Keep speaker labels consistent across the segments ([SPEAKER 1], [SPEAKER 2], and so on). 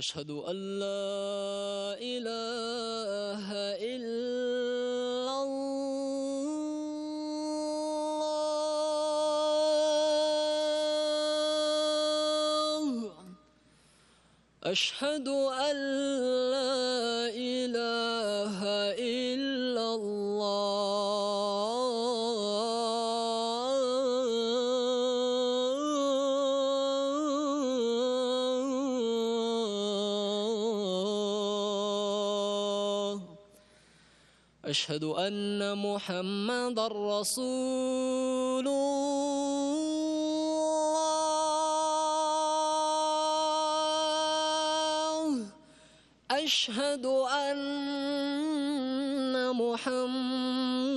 [SPEAKER 1] أشهد أن لا إله إلا الله. أشهد أن لا إله إلا الله. أشهد أن محمدًا رسول الله. أشهد أن محمدًا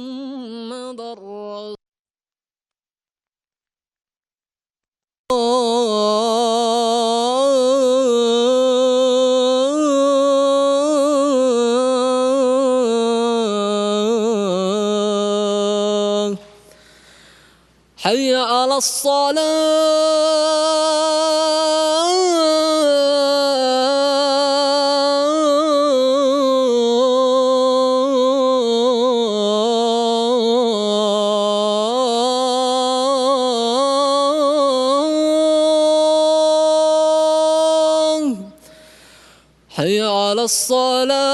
[SPEAKER 1] رسول الله. حي على الصلاة. حي على الصلاة.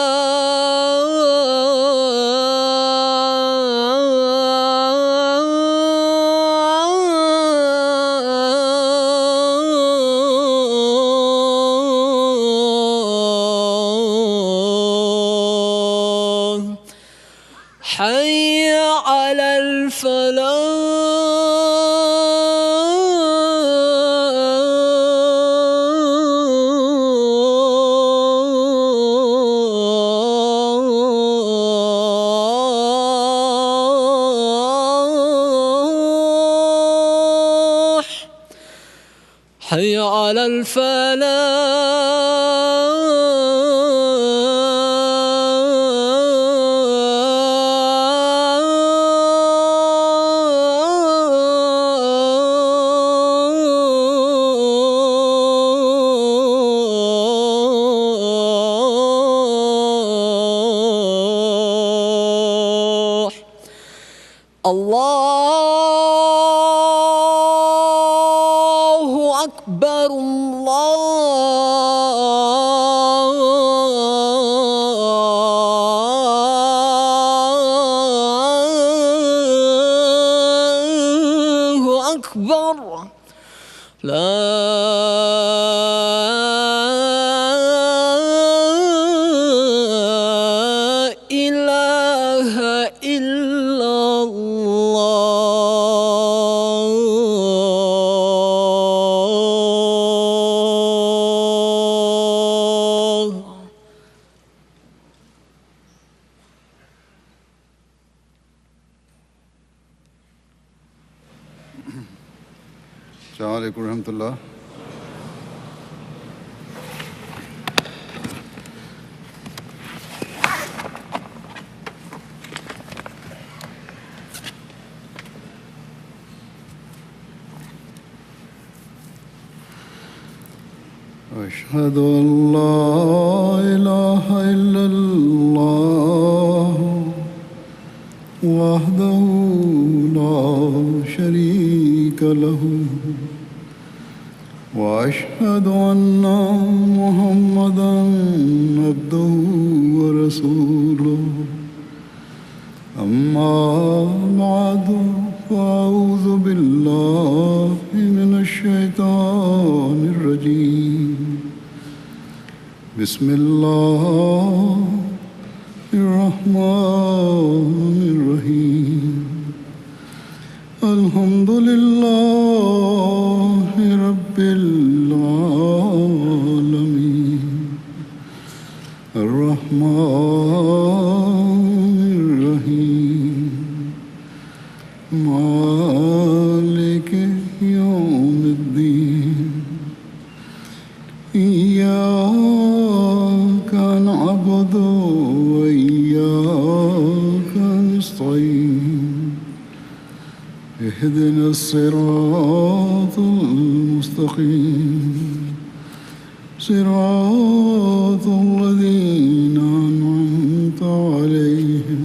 [SPEAKER 1] حي على الفلاح. حي على الفلاح. الله أكبر الله أكبر لا إله إلا الله.
[SPEAKER 2] السلام علیکم ورحمۃ اللہ. أشهد أن لا إله إلا الله وحده لا شريك له وأشهد أن محمدا عبده ورسوله أما بعد فأعوذ بالله من الشيطان الرجيم بسم الله الرحمن الرحيم الحمد لله رب العالمين الرحمن الرحيم مالك يوم الدين إياك نعبد وإياك نستعين اهدنا الصراط المستقيم صراط الذين أنعمت عليهم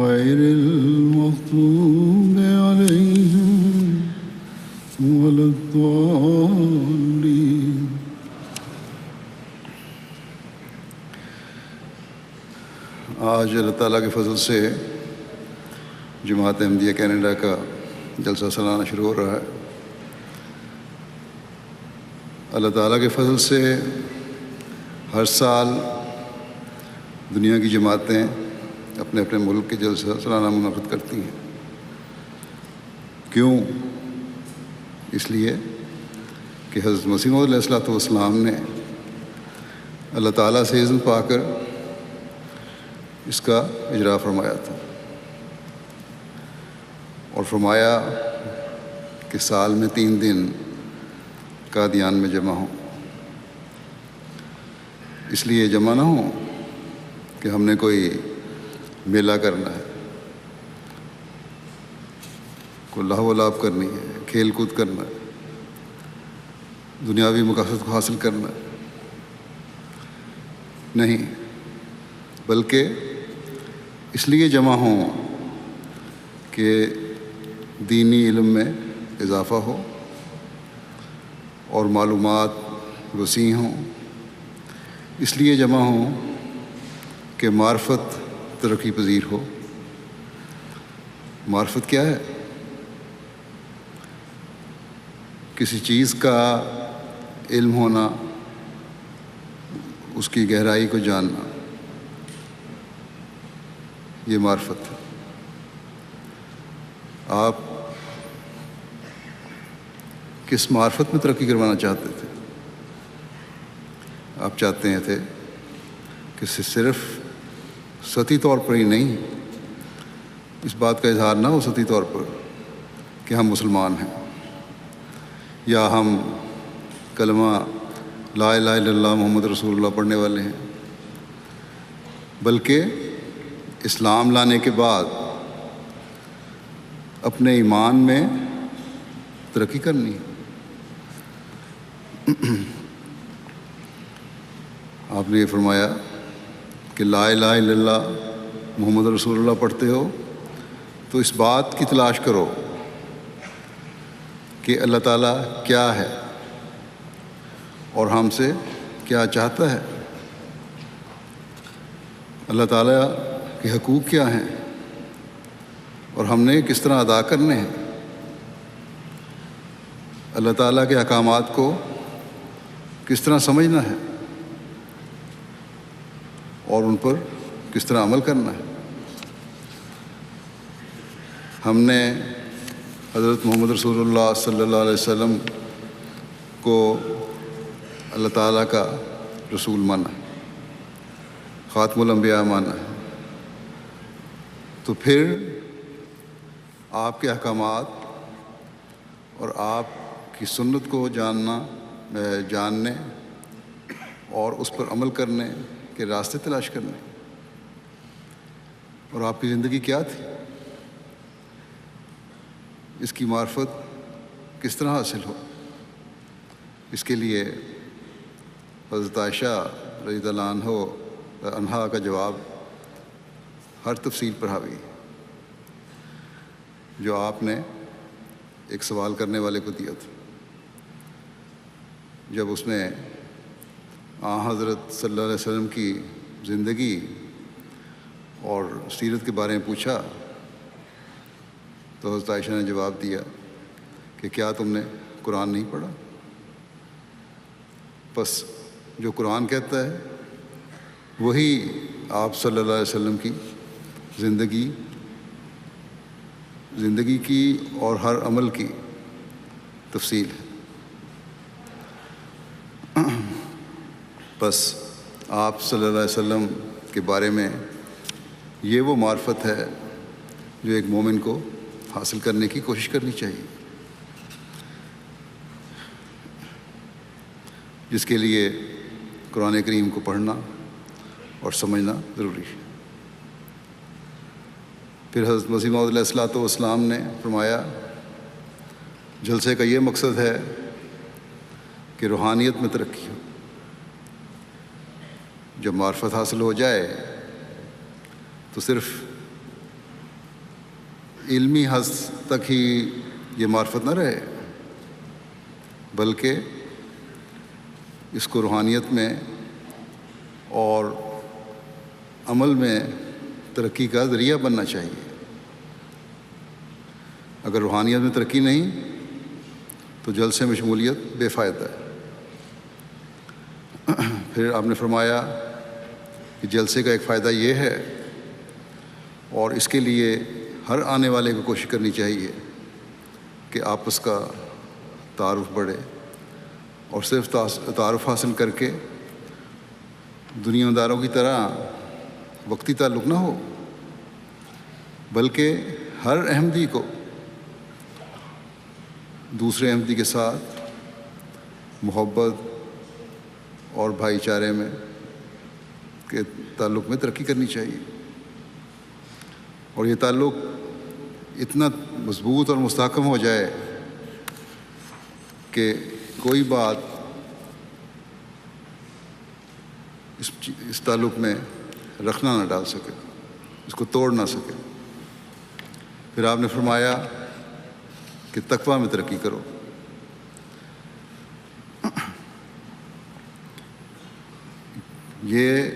[SPEAKER 2] غير المغضوب عليهم ولا الضالين. آج اللہ تعالیٰ کے فضل سے جماعت احمدیہ کینیڈا کا جلسہ سالانہ شروع ہو رہا ہے. اللہ تعالیٰ کے فضل سے ہر سال دنیا کی جماعتیں اپنے اپنے ملک کے جلسہ سالانہ منعقد کرتی ہیں. کیوں؟ اس لیے کہ حضرت مسیح موعود علیہ السلام نے اللہ تعالیٰ سے اذن پا کر اس کا اجرا فرمایا تھا اور فرمایا کہ سال میں 3 دن قادیان میں جمع ہوں. اس لیے جمع نہ ہوں کہ ہم نے کوئی میلہ کرنا ہے، کوئی لہو و لعب کرنی ہے، کھیل کود کرنا ہے، دنیاوی مقاصد کو حاصل کرنا ہے. نہیں، بلکہ اس لیے جمع ہوں کہ دینی علم میں اضافہ ہو اور معلومات وسیع ہوں. اس لیے جمع ہوں کہ معرفت ترقی پذیر ہو. معرفت کیا ہے؟ کسی چیز کا علم ہونا، اس کی گہرائی کو جاننا، یہ معرفت ہے. آپ کس معرفت میں ترقی کروانا چاہتے تھے؟ آپ چاہتے تھے کہ صرف سطحی طور پر ہی نہیں، اس بات کا اظہار نہ ہو سطحی طور پر کہ ہم مسلمان ہیں یا ہم کلمہ لا الہ الا اللہ محمد رسول اللہ پڑھنے والے ہیں، بلکہ اسلام لانے کے بعد اپنے ایمان میں ترقی کرنی ہے. آپ نے یہ فرمایا کہ لا الہ الا اللہ محمد رسول اللہ پڑھتے ہو تو اس بات کی تلاش کرو کہ اللہ تعالیٰ کیا ہے اور ہم سے کیا چاہتا ہے، اللہ تعالیٰ کے حقوق کیا ہیں اور ہم نے کس طرح ادا کرنے ہیں، اللہ تعالیٰ کے احکامات کو کس طرح سمجھنا ہے اور ان پر کس طرح عمل کرنا ہے۔ ہم نے حضرت محمد رسول اللہ صلی اللہ علیہ وسلم کو اللہ تعالیٰ کا رسول مانا ہے، خاتم الانبیاء مانا ہے، تو پھر آپ کے احکامات اور آپ کی سنت کو جاننے اور اس پر عمل کرنے کے راستے تلاش کرنے، اور آپ کی زندگی کیا تھی، اس کی معرفت کس طرح حاصل ہو، اس کے لیے حضرت عائشہ رضی اللہ عنہا کا جواب ہر تفصیل پر حاوی ہے جو آپ نے ایک سوال کرنے والے کو دیا تھا، جب اس نے حضرت صلی اللہ علیہ وسلم کی زندگی اور سیرت کے بارے میں پوچھا تو حضرت عائشہ نے جواب دیا کہ کیا تم نے قرآن نہیں پڑھا؟ بس جو قرآن کہتا ہے وہی آپ صلی اللہ علیہ وسلم کی زندگی کی اور ہر عمل کی تفصیل ہے۔ بس آپ صلی اللہ علیہ وسلم کے بارے میں یہ وہ معرفت ہے جو ایک مومن کو حاصل کرنے کی کوشش کرنی چاہیے، جس کے لیے قرآن کریم کو پڑھنا اور سمجھنا ضروری ہے۔ پھر حضرت مسیح موعود علیہ الصلوۃ والسلام نے فرمایا جلسے کا یہ مقصد ہے کہ روحانیت میں ترقی ہو، جب معرفت حاصل ہو جائے تو صرف علمی حد تک ہی یہ معرفت نہ رہے، بلکہ اس کو روحانیت میں اور عمل میں ترقی کا ذریعہ بننا چاہیے۔ اگر روحانیت میں ترقی نہیں تو جلسے میں شمولیت بے فائدہ ہے۔ پھر آپ نے فرمایا کہ جلسے کا ایک فائدہ یہ ہے اور اس کے لیے ہر آنے والے کو کوشش کرنی چاہیے کہ آپس کا تعارف بڑھے، اور صرف تعارف حاصل کر کے دنیا داروں کی طرح وقتی تعلق نہ ہو، بلکہ ہر احمدی کو دوسرے احمدی کے ساتھ محبت اور بھائی چارے میں کے تعلق میں ترقی کرنی چاہیے، اور یہ تعلق اتنا مضبوط اور مستحکم ہو جائے کہ کوئی بات اس تعلق میں رکھنا نہ ڈال سکے، اس کو توڑ نہ سکے۔ پھر آپ نے فرمایا کہ تقویٰ میں ترقی کرو۔ یہ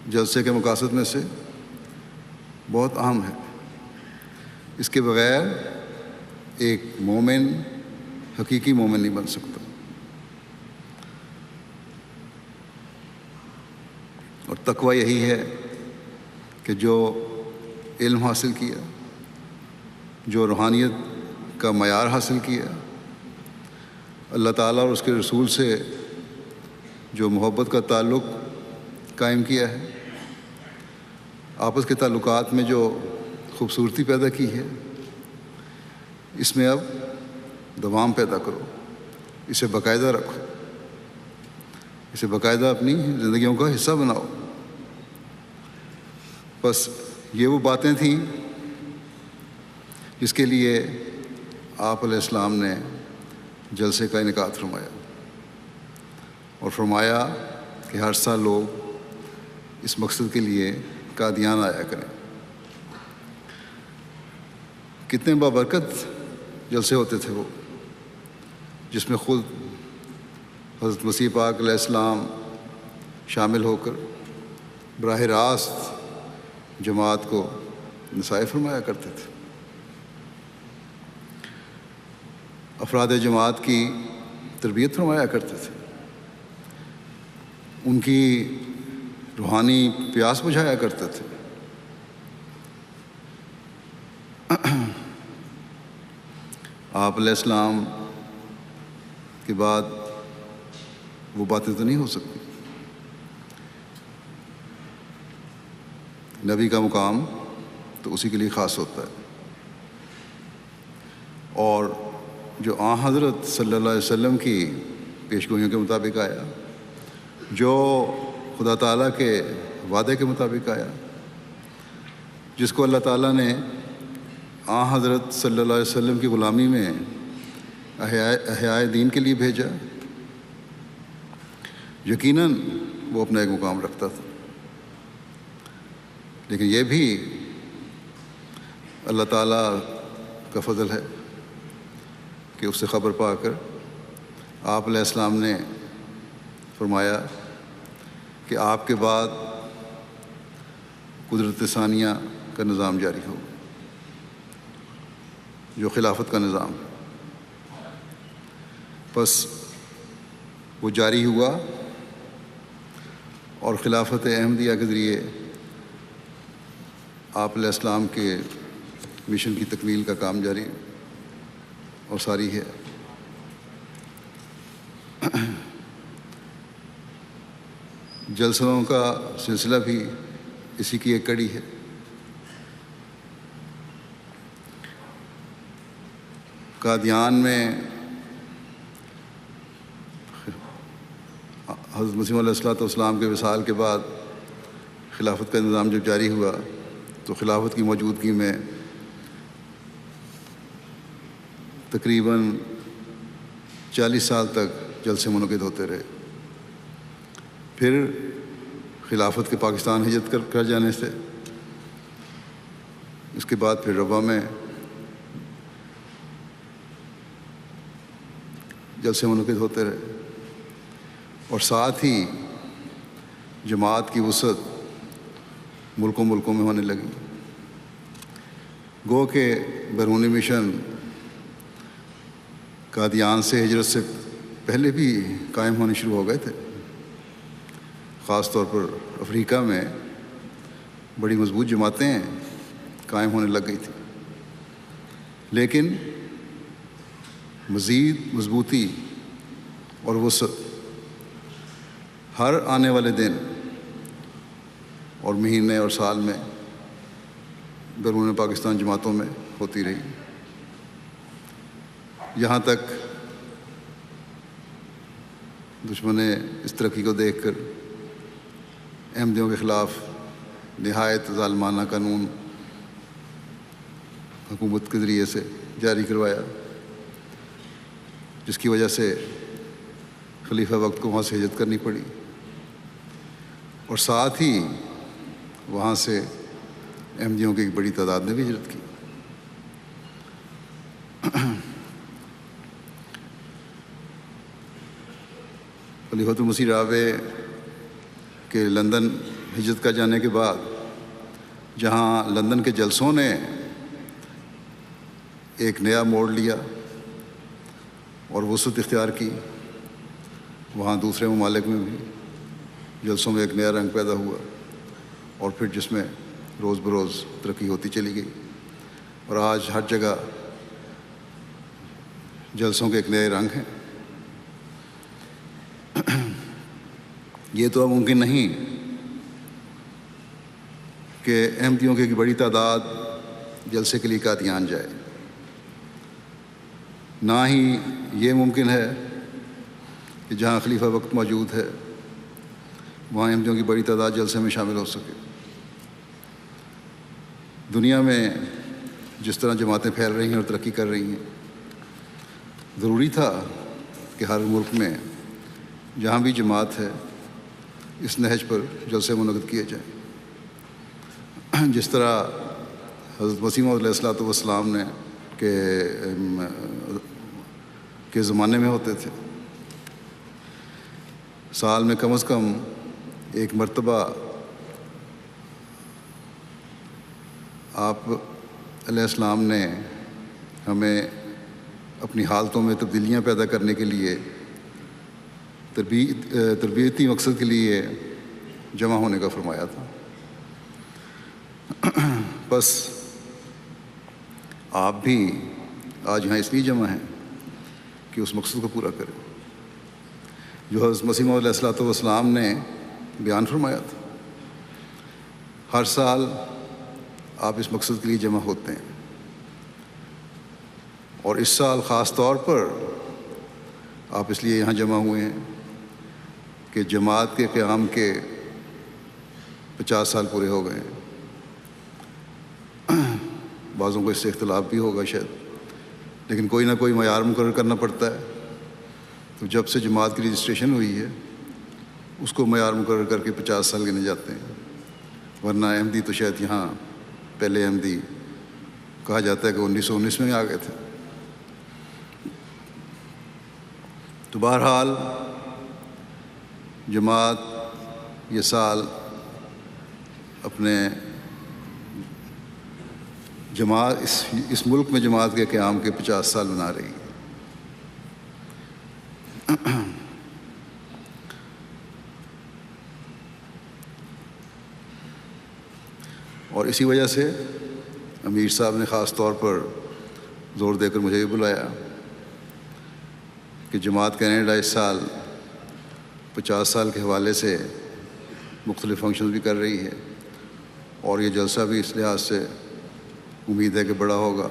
[SPEAKER 2] جلسے کے مقاصد میں سے بہت اہم ہے، اس کے بغیر ایک مومن حقیقی مومن نہیں بن سکتا، اور تقویٰ یہی ہے کہ جو علم حاصل کیا، جو روحانیت کا معیار حاصل کیا، اللہ تعالیٰ اور اس کے رسول سے جو محبت کا تعلق قائم کیا ہے، آپس کے تعلقات میں جو خوبصورتی پیدا کی ہے، اس میں اب دوام پیدا کرو، اسے باقاعدہ رکھو، اسے باقاعدہ اپنی زندگیوں کا حصہ بناؤ۔ بس یہ وہ باتیں تھیں جس کے لیے آپ علیہ السلام نے جلسے کا انعقاد فرمایا، اور فرمایا کہ ہر سال لوگ اس مقصد کے لیے قادیان آیا کریں۔ کتنے بابرکت جلسے ہوتے تھے وہ، جس میں خود حضرت مسیح پاک علیہ السلام شامل ہو کر براہ راست جماعت کو نصائح فرمایا کرتے تھے، افراد جماعت کی تربیت فرمایا کرتے تھے، ان کی روحانی پیاس بجھایا کرتے تھے۔ آپ علیہ السلام کے بعد وہ باتیں تو نہیں ہو سکتی۔ نبی کا مقام تو اسی کے لیے خاص ہوتا ہے، اور جو آن حضرت صلی اللہ علیہ وسلم کی پیشگوئیوں کے مطابق آیا، جو خدا تعالیٰ کے وعدے کے مطابق آیا، جس کو اللہ تعالیٰ نے آن حضرت صلی اللہ علیہ وسلم کی غلامی میں احیاء دین کے لیے بھیجا، یقیناً وہ اپنا ایک مقام رکھتا تھا۔ لیکن یہ بھی اللہ تعالیٰ کا فضل ہے کہ اس سے خبر پا کر آپ علیہ السلام نے فرمایا کہ آپ کے بعد قدرت ثانیہ کا نظام جاری ہو، جو خلافت کا نظام۔ بس وہ جاری ہوا، اور خلافت احمدیہ کے ذریعے آپ علیہ السلام کے مشن کی تکمیل کا کام جاری اور ساری ہے۔ جلسوں کا سلسلہ بھی اسی کی ایک کڑی ہے۔ قادیان میں حضرت مسیح علیہ السلام کے وصال کے بعد خلافت کا نظام جب جاری ہوا تو خلافت کی موجودگی میں تقریباً 40 سال تک جلسے منعقد ہوتے رہے۔ پھر خلافت کے پاکستان ہجرت کر جانے سے اس کے بعد پھر ربا میں جلسے منعقد ہوتے رہے، اور ساتھ ہی جماعت کی وسعت ملکوں میں ہونے لگی۔ گو کہ بیرونی مشن قادیان سے ہجرت سے پہلے بھی قائم ہونے شروع ہو گئے تھے، خاص طور پر افریقہ میں بڑی مضبوط جماعتیں قائم ہونے لگ گئی تھیں، لیکن مزید مضبوطی اور وسعت ہر آنے والے دن اور مہینے اور سال میں بیرون پاکستان جماعتوں میں ہوتی رہی، یہاں تک دشمن اس ترقی کو دیکھ کر احمدیوں کے خلاف نہایت ظالمانہ قانون حکومت کے ذریعے سے جاری کروایا، جس کی وجہ سے خلیفہ وقت کو وہاں سے ہجرت کرنی پڑی، اور ساتھ ہی وہاں سے احمدیوں کی ایک بڑی تعداد نے بھی ہجرت کی۔ خلیفۃ المسیح رابع کے لندن ہجرت کا جانے کے بعد، جہاں لندن کے جلسوں نے ایک نیا موڑ لیا اور وسعت اختیار کی، وہاں دوسرے ممالک میں بھی جلسوں میں ایک نیا رنگ پیدا ہوا، اور پھر جس میں روز بروز ترقی ہوتی چلی گئی، اور آج ہر جگہ جلسوں کے ایک نئے رنگ ہیں۔ یہ تو اب ممکن نہیں کہ احمدیوں کی ایک بڑی تعداد جلسے کے لیے قادیان جائے، نہ ہی یہ ممکن ہے کہ جہاں خلیفہ وقت موجود ہے وہاں احمدیوں کی بڑی تعداد جلسے میں شامل ہو سکے۔ دنیا میں جس طرح جماعتیں پھیل رہی ہیں اور ترقی کر رہی ہیں، ضروری تھا کہ ہر ملک میں جہاں بھی جماعت ہے اس نہج پر جلسے منعقد کیے جائیں، جس طرح حضرت مسیح موعود علیہ الصلوۃ والسلام نے کے زمانے میں ہوتے تھے۔ سال میں کم از کم ایک مرتبہ آپ علیہ السلام نے ہمیں اپنی حالتوں میں تبدیلیاں پیدا کرنے کے لیے تربیتی مقصد کے لیے جمع ہونے کا فرمایا تھا۔ بس آپ بھی آج یہاں اس لیے جمع ہیں کہ اس مقصد کو پورا کریں جو حضرت مسیح موعود علیہ الصلوۃ والسلام نے بیان فرمایا تھا۔ ہر سال آپ اس مقصد کے لیے جمع ہوتے ہیں، اور اس سال خاص طور پر آپ اس لیے یہاں جمع ہوئے ہیں کہ جماعت کے قیام کے 50 سال پورے ہو گئے ہیں۔ بعضوں کو اس سے اختلاف بھی ہوگا شاید، لیکن کوئی نہ کوئی معیار مقرر کرنا پڑتا ہے۔ تو جب سے جماعت کی رجسٹریشن ہوئی ہے اس کو معیار مقرر کر کے 50 سال گنے جاتے ہیں، ورنہ احمدی تو شاید یہاں پہلے احمدی کہا جاتا ہے کہ 1919 میں آ گئے تھے۔ تو بہرحال جماعت یہ سال اپنے جماعت اس ملک میں جماعت کے قیام کے 50 سال منا رہی ہے۔ اور اسی وجہ سے امیر صاحب نے خاص طور پر زور دے کر مجھے بھی بلایا کہ جماعت کینیڈا اس سال 50 سال کے حوالے سے مختلف فنکشنز بھی کر رہی ہے، اور یہ جلسہ بھی اس لحاظ سے امید ہے کہ بڑا ہوگا،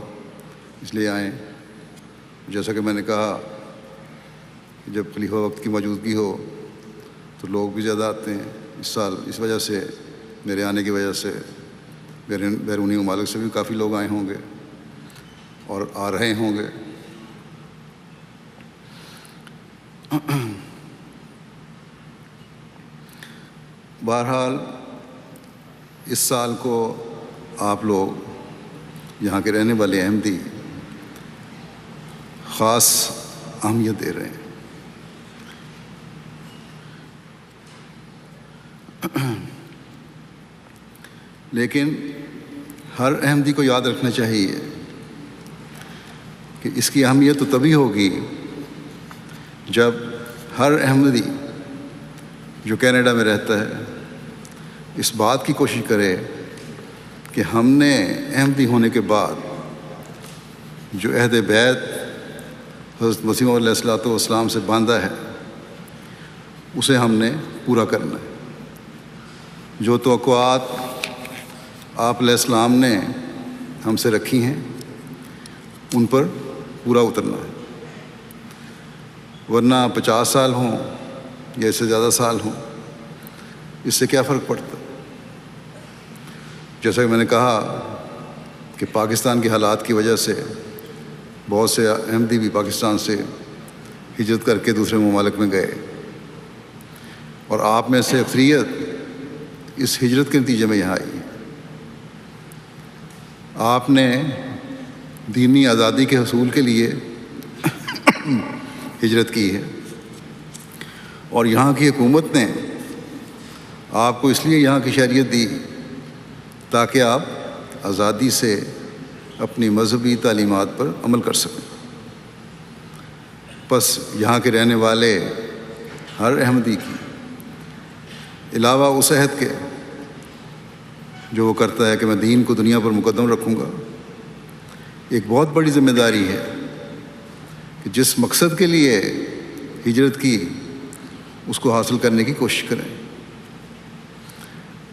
[SPEAKER 2] اس لیے آئیں۔ جیسا کہ میں نے کہا کہ جب خلیفہ وقت کی موجودگی ہو تو لوگ بھی زیادہ آتے ہیں۔ اس سال اس وجہ سے میرے آنے کی وجہ سے بیرونی ممالک سے بھی کافی لوگ آئے ہوں گے اور آ رہے ہوں گے۔ بہرحال اس سال کو آپ لوگ یہاں کے رہنے والے احمدی خاص اہمیت دے رہے ہیں۔ لیکن ہر احمدی کو یاد رکھنا چاہیے کہ اس کی اہمیت تو تبھی ہوگی جب ہر احمدی جو کینیڈا میں رہتا ہے اس بات کی کوشش کرے کہ ہم نے احمدی ہونے کے بعد جو عہد بیعت حضرت مسیح موعود علیہ الصلوۃ والسلام سے باندھا ہے اسے ہم نے پورا کرنا ہے۔ جو توقعات آپ علیہ السلام نے ہم سے رکھی ہیں ان پر پورا اترنا ہے، ورنہ 50 سال ہوں یا اس سے زیادہ سال ہوں اس سے کیا فرق پڑتا؟ جیسا کہ میں نے کہا کہ پاکستان کے حالات کی وجہ سے بہت سے احمدی بھی پاکستان سے ہجرت کر کے دوسرے ممالک میں گئے، اور آپ میں سے اکثریت اس ہجرت کے نتیجے میں یہاں آئی ہے۔ آپ نے دینی آزادی کے حصول کے لیے ہجرت کی ہے، اور یہاں کی حکومت نے آپ کو اس لیے یہاں کی شہریت دی تاکہ آپ آزادی سے اپنی مذہبی تعلیمات پر عمل کر سکیں۔ بس یہاں کے رہنے والے ہر احمدی کی علاوہ اس عہد کے جو وہ کرتا ہے کہ میں دین کو دنیا پر مقدم رکھوں گا، ایک بہت بڑی ذمہ داری ہے کہ جس مقصد کے لیے ہجرت کی اس کو حاصل کرنے کی کوشش کریں،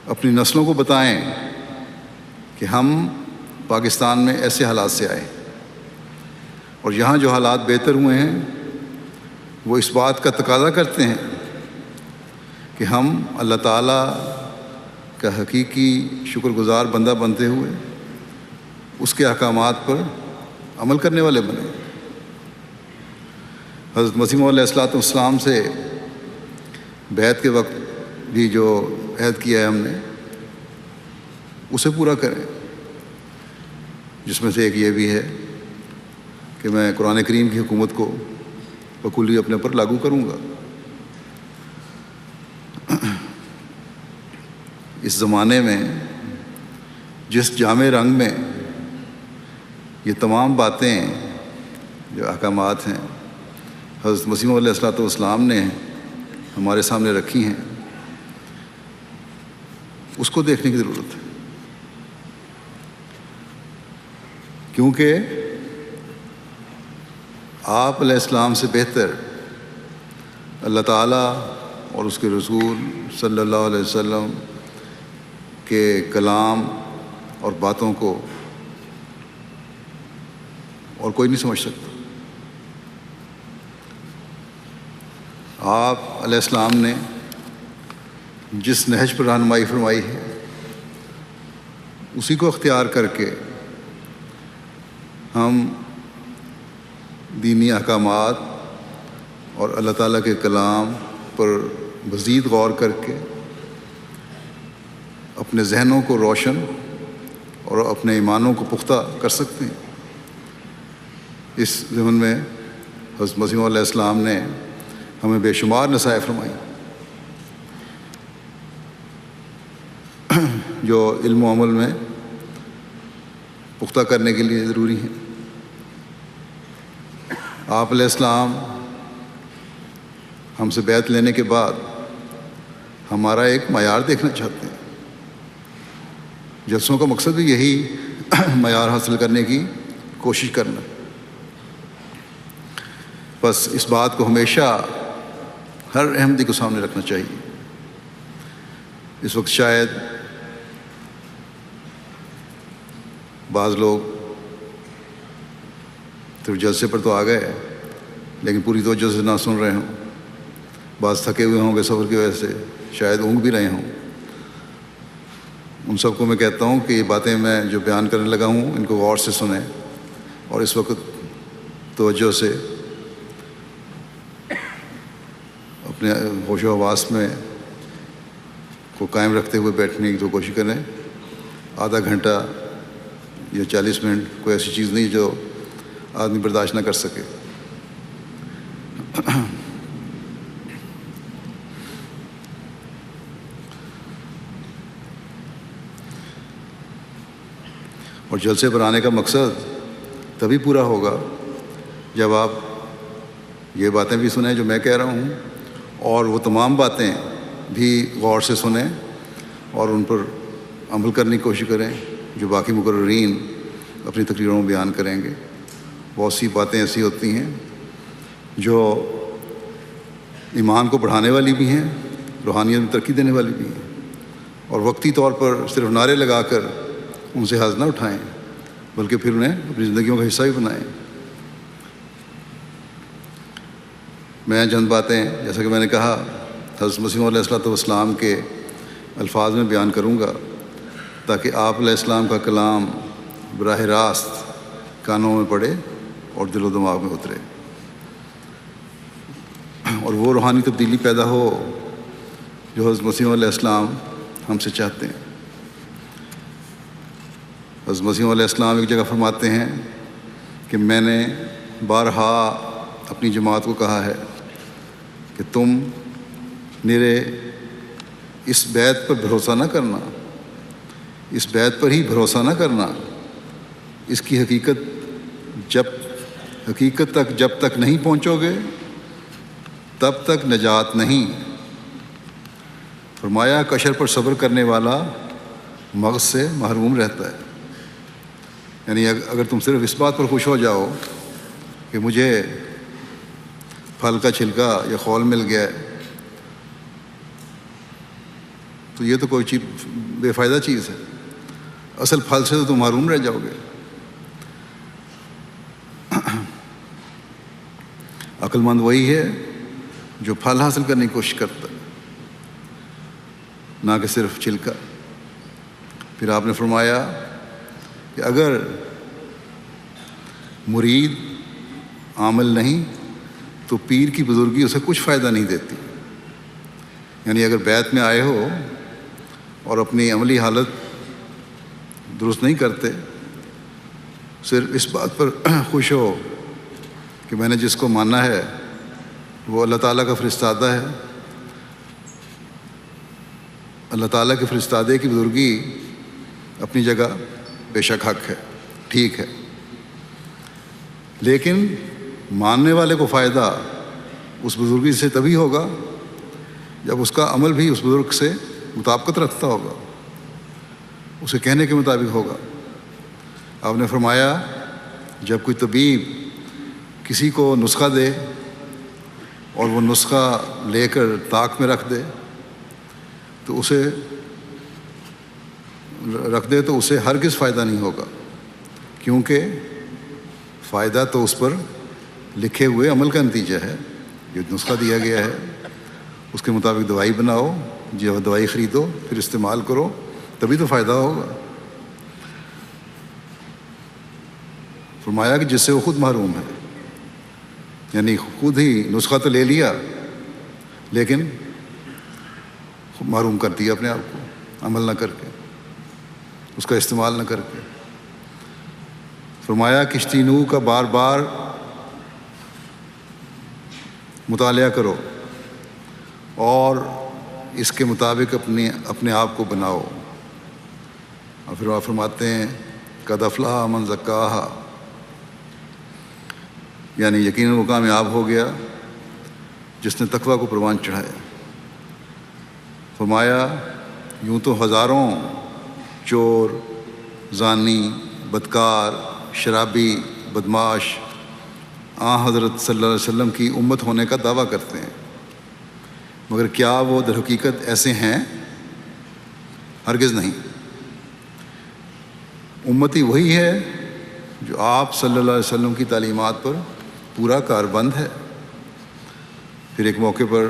[SPEAKER 2] اپنی نسلوں کو بتائیں کہ ہم پاکستان میں ایسے حالات سے آئے، اور یہاں جو حالات بہتر ہوئے ہیں وہ اس بات کا تقاضا کرتے ہیں کہ ہم اللہ تعالیٰ کا حقیقی شکر گزار بندہ بنتے ہوئے اس کے احکامات پر عمل کرنے والے بنے۔ حضرت مسیح موعود علیہ الصلوۃ والسلام سے بیعت کے وقت بھی جو عہد کیا ہے ہم نے اسے پورا کریں۔ جس میں سے ایک یہ بھی ہے کہ میں قرآن کریم کی حکومت کو بکلی اپنے پر لاگو کروں گا۔ اس زمانے میں جس جامع رنگ میں یہ تمام باتیں جو احکامات ہیں حضرت مسیح علیہ الصلوۃ والسلام نے ہمارے سامنے رکھی ہیں، اس کو دیکھنے کی ضرورت ہے، کیونکہ آپ علیہ السلام سے بہتر اللہ تعالیٰ اور اس کے رسول صلی اللہ علیہ وسلم کے کلام اور باتوں کو اور کوئی نہیں سمجھ سکتا۔ آپ علیہ السلام نے جس نہج پر رہنمائی فرمائی ہے اسی کو اختیار کر کے ہم دینی احکامات اور اللہ تعالیٰ کے کلام پر مزید غور کر کے اپنے ذہنوں کو روشن اور اپنے ایمانوں کو پختہ کر سکتے ہیں۔ اس ضمن میں حضرت مسیح علیہ السلام نے ہمیں بے شمار نصائح فرمائی جو علم و عمل میں پختہ کرنے کے لیے ضروری ہیں۔ آپ علیہ السلام ہم سے بیعت لینے کے بعد ہمارا ایک معیار دیکھنا چاہتے ہیں۔ جلسوں کا مقصد بھی یہی معیار حاصل کرنے کی کوشش کرنا۔ بس اس بات کو ہمیشہ ہر احمدی کو سامنے رکھنا چاہیے۔ اس وقت شاید بعض لوگ صرف جلسے پر تو آ گئے لیکن پوری توجہ سے نہ سن رہے ہوں، بعض تھکے ہوئے ہوں گے سفر کی وجہ سے، شاید اونگ بھی رہے ہوں۔ ان سب کو میں کہتا ہوں کہ یہ باتیں میں جو بیان کرنے لگا ہوں ان کو غور سے سنیں اور اس وقت توجہ سے اپنے ہوش و حواس میں کو قائم رکھتے ہوئے بیٹھنے کی تو کوشش کریں۔ آدھا گھنٹہ یا 40 منٹ کوئی ایسی چیز نہیں جو آدمی برداشت نہ کر سکے۔ اور جلسے پر آنے کا مقصد تبھی پورا ہوگا جب آپ یہ باتیں بھی سنیں جو میں کہہ رہا ہوں اور وہ تمام باتیں بھی غور سے سنیں اور ان پر عمل کرنے کی کوشش کریں جو باقی مقررین اپنی تقریروں میں بیان کریں گے۔ بہت سی باتیں ایسی ہوتی ہیں جو ایمان کو بڑھانے والی بھی ہیں، روحانیت میں ترقی دینے والی بھی ہیں، اور وقتی طور پر صرف نعرے لگا کر ان سے حاض نہ اٹھائیں بلکہ پھر انہیں اپنی زندگیوں کا حصہ بھی بنائیں۔ میں چند باتیں جیسا کہ میں نے کہا حضرت مسیح علیہ الصلوۃ والسلام کے الفاظ میں بیان کروں گا تاکہ آپ علیہ السلام کا کلام براہ راست کانوں میں پڑے اور دل و دماغ میں اترے اور وہ روحانی تبدیلی پیدا ہو جو حضرت مسیح علیہ السلام ہم سے چاہتے ہیں۔ حضرت مسیح علیہ السلام ایک جگہ فرماتے ہیں کہ میں نے بارہا اپنی جماعت کو کہا ہے کہ تم میرے اس بیعت پر بھروسہ نہ کرنا، اس بیعت پر ہی بھروسہ نہ کرنا، اس کی حقیقت تک جب تک نہیں پہنچو گے تب تک نجات نہیں۔ فرمایا کشر پر صبر کرنے والا مغز سے محروم رہتا ہے۔ یعنی اگر تم صرف اس بات پر خوش ہو جاؤ کہ مجھے پھل کا چھلکا یا خول مل گیا ہے تو یہ تو کوئی چیز بے فائدہ چیز ہے، اصل پھل سے تو تم محروم رہ جاؤ گے۔ عقل مند وہی ہے جو پھل حاصل کرنے کی کوشش کرتا ہے، نہ کہ صرف چھلکا۔ پھر آپ نے فرمایا کہ اگر مرید عامل نہیں تو پیر کی بزرگی اسے کچھ فائدہ نہیں دیتی۔ یعنی اگر بیعت میں آئے ہو اور اپنی عملی حالت درست نہیں کرتے صرف اس بات پر خوش ہو کہ میں نے جس کو مانا ہے وہ اللہ تعالیٰ کا فرستادہ ہے. اللہ تعالیٰ کے فرستادے کی بزرگی اپنی جگہ بے شک حق ہے، ٹھیک ہے، لیکن ماننے والے کو فائدہ اس بزرگی سے تبھی ہوگا جب اس کا عمل بھی اس بزرگ سے مطابقت رکھتا ہوگا، اسے کہنے کے مطابق ہوگا. آپ نے فرمایا جب کوئی طبیب کسی کو نسخہ دے اور وہ نسخہ لے کر طاق میں رکھ دے تو اسے ہرگز فائدہ نہیں ہوگا، کیونکہ فائدہ تو اس پر لکھے ہوئے عمل کا نتیجہ ہے. جو نسخہ دیا گیا ہے اس کے مطابق دوائی بناؤ، جب دوائی خریدو پھر استعمال کرو، تبھی تو فائدہ ہوگا. فرمایا کہ جس سے وہ خود محروم ہے، یعنی خود ہی نسخہ تو لے لیا لیکن محروم کر دیا اپنے آپ کو، عمل نہ کر کے، اس کا استعمال نہ کر کے. فرمایا کشتی نوح کا بار بار مطالعہ کرو اور اس کے مطابق اپنے آپ کو بناؤ. اور پھر آپ فرماتے ہیں قد افلح من زکاہا، یعنی یقیناً وہ کامیاب ہو گیا جس نے تقویٰ کو پروان چڑھایا. فرمایا یوں تو ہزاروں چور، زانی، بدکار، شرابی، بدماش حضرت صلی اللہ علیہ وسلم کی امت ہونے کا دعویٰ کرتے ہیں، مگر کیا وہ در حقیقت ایسے ہیں؟ ہرگز نہیں. امتی وہی ہے جو آپ صلی اللہ علیہ وسلم کی تعلیمات پر پورا کاربند ہے. پھر ایک موقع پر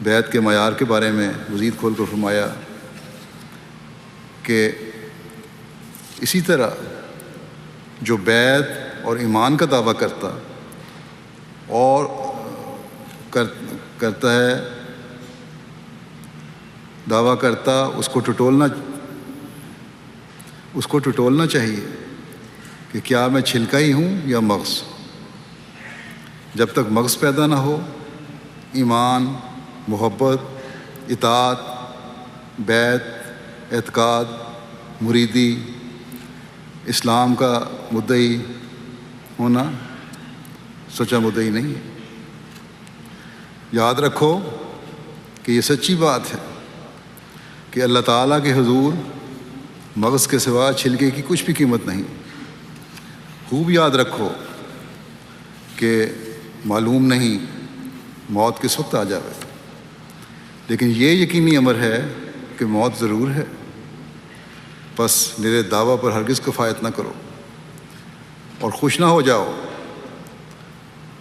[SPEAKER 2] بیعت کے معیار کے بارے میں مزید کھول کر فرمایا کہ اسی طرح جو بیعت اور ایمان کا دعویٰ کرتا اور کرتا ہے دعویٰ کرتا اس کو ٹٹولنا چاہیے کہ کیا میں چھلکا ہی ہوں یا مغز. جب تک مغز پیدا نہ ہو، ایمان، محبت، اطاعت، بیعت، اعتقاد، مریدی، اسلام کا مدعی ہونا سچا مدعی نہیں ہے. یاد رکھو کہ یہ سچی بات ہے کہ اللہ تعالیٰ کے حضور مغز کے سوا چھلکے کی کچھ بھی قیمت نہیں. خوب یاد رکھو کہ معلوم نہیں موت کس وقت آ جائے، لیکن یہ یقینی امر ہے کہ موت ضرور ہے. بس میرے دعویٰ پر ہرگز کفایت نہ کرو اور خوش نہ ہو جاؤ.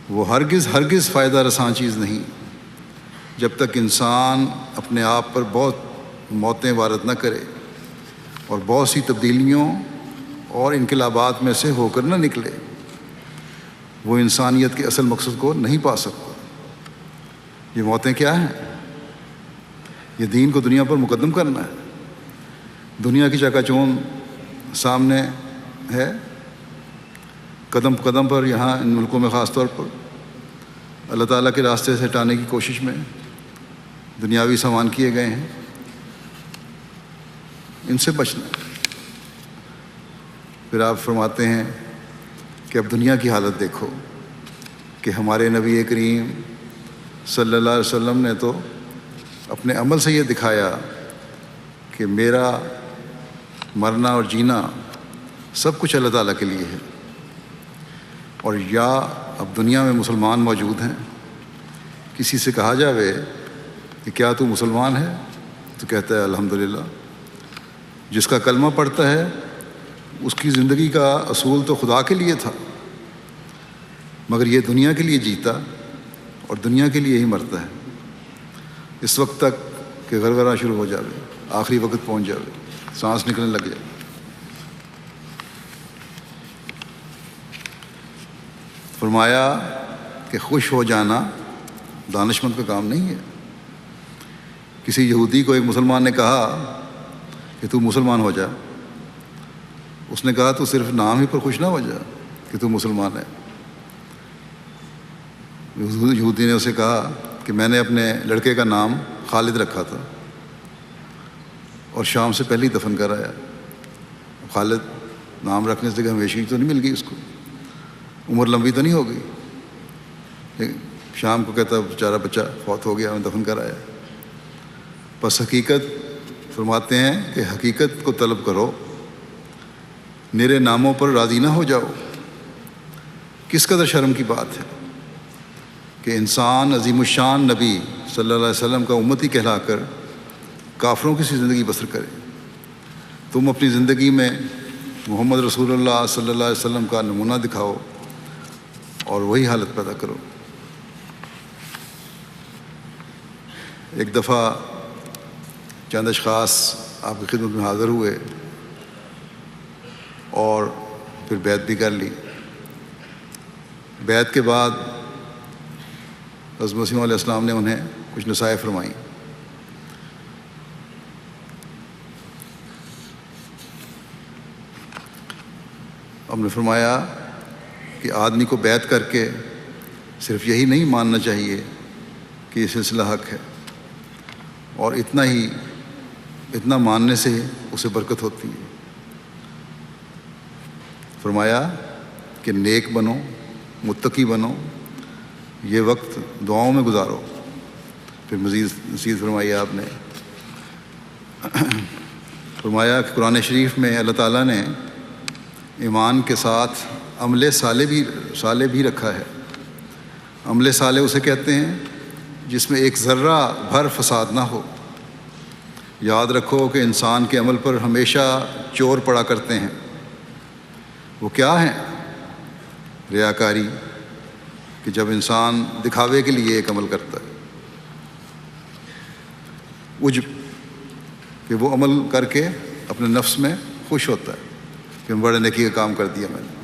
[SPEAKER 2] وہ ہرگز فائدہ رساں چیز نہیں جب تک انسان اپنے آپ پر بہت موتیں وارد نہ کرے اور بہت سی تبدیلیوں اور انقلابات میں سے ہو کر نہ نکلے. وہ انسانیت کے اصل مقصد کو نہیں پا سکتا. یہ موتیں کیا ہیں؟ یہ دین کو دنیا پر مقدم کرنا ہے. دنیا کی چکا چوند سامنے ہے، قدم قدم پر یہاں ان ملکوں میں خاص طور پر اللہ تعالیٰ کے راستے سے ہٹانے کی کوشش میں دنیاوی سامان کیے گئے ہیں. ان سے بچنا. پھر آپ فرماتے ہیں کہ اب دنیا کی حالت دیکھو کہ ہمارے نبی کریم صلی اللہ علیہ وسلم نے تو اپنے عمل سے یہ دکھایا کہ میرا مرنا اور جینا سب کچھ اللہ تعالیٰ کے لیے ہے. اور یا اب دنیا میں مسلمان موجود ہیں، کسی سے کہا جاوے کہ کیا تو مسلمان ہے تو کہتا ہے الحمدللہ. جس کا کلمہ پڑھتا ہے اس کی زندگی کا اصول تو خدا کے لیے تھا، مگر یہ دنیا کے لیے جیتا اور دنیا کے لیے ہی مرتا ہے، اس وقت تک کہ غرغرہ شروع ہو جاوے، آخری وقت پہنچ جاوے، سانس نکلنے لگ جائے. فرمایا کہ خوش ہو جانا دانشمند کا کام نہیں ہے. کسی یہودی کو ایک مسلمان نے کہا کہ تو مسلمان ہو جا. اس نے کہا تو صرف نام ہی پر خوش نہ ہو جا کہ تو مسلمان ہے۔ یہودی نے اسے کہا کہ میں نے اپنے لڑکے کا نام خالد رکھا تھا اور شام سے پہلے ہی دفن کر آیا۔ خالد نام رکھنے سے کہ ہمیشہ تو نہیں مل گئی، اس کو عمر لمبی تو نہیں ہو گئی، شام کو کہتا بیچارہ بچہ فوت ہو گیا، میں دفن کر آیا۔ بس حقیقت فرماتے ہیں کہ حقیقت کو طلب کرو، میرے ناموں پر راضی نہ ہو جاؤ۔ کس قدر شرم کی بات ہے کہ انسان عظیم الشان نبی صلی اللہ علیہ وسلم کا امتی کہلا کر کافروں کی سی زندگی بسر کرے۔ تم اپنی زندگی میں محمد رسول اللہ صلی اللہ علیہ وسلم کا نمونہ دکھاؤ اور وہی حالت پیدا کرو۔ ایک دفعہ چند اشخاص آپ کی خدمت میں حاضر ہوئے اور پھر بیعت بھی کر لی۔ بیعت کے بعد حضرت مسیح علیہ السلام نے انہیں کچھ نصائح فرمائیں۔ ہم نے فرمایا کہ آدمی کو بیعت کر کے صرف یہی نہیں ماننا چاہیے کہ یہ سلسلہ حق ہے، اور اتنا ماننے سے اسے برکت ہوتی ہے۔ فرمایا کہ نیک بنو، متقی بنو، یہ وقت دعاؤں میں گزارو۔ پھر مزید فرمایا آپ نے فرمایا کہ قرآن شریف میں اللہ تعالیٰ نے ایمان کے ساتھ عمل صالح بھی رکھا ہے۔ عمل صالح اسے کہتے ہیں جس میں ایک ذرہ بھر فساد نہ ہو۔ یاد رکھو کہ انسان کے عمل پر ہمیشہ چور پڑا کرتے ہیں۔ وہ کیا ہیں؟ ریاکاری، کہ جب انسان دکھاوے کے لیے ایک عمل کرتا ہے، عجب، کہ وہ عمل کر کے اپنے نفس میں خوش ہوتا ہے کہ بڑے نیکی کا کام کر دیا میں نے،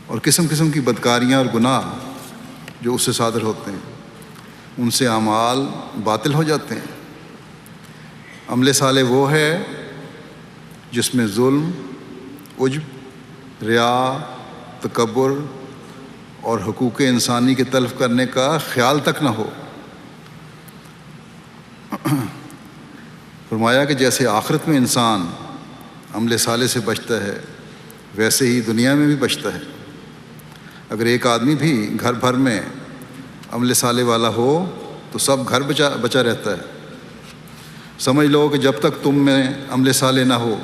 [SPEAKER 2] اور قسم قسم کی بدکاریاں اور گناہ جو اس سے صادر ہوتے ہیں، ان سے اعمال باطل ہو جاتے ہیں۔ عمل صالح وہ ہے جس میں ظلم، عجب، ریا، تکبر اور حقوق انسانی کے تلف کرنے کا خیال تک نہ ہو۔ فرمایا کہ جیسے آخرت میں انسان عمل صالح سے بچتا ہے، ویسے ہی دنیا میں بھی بچتا ہے۔ اگر ایک آدمی بھی گھر بھر میں عمل صالح والا ہو تو سب گھر بچا رہتا ہے۔ سمجھ لو کہ جب تک تم میں عمل صالح نہ ہو،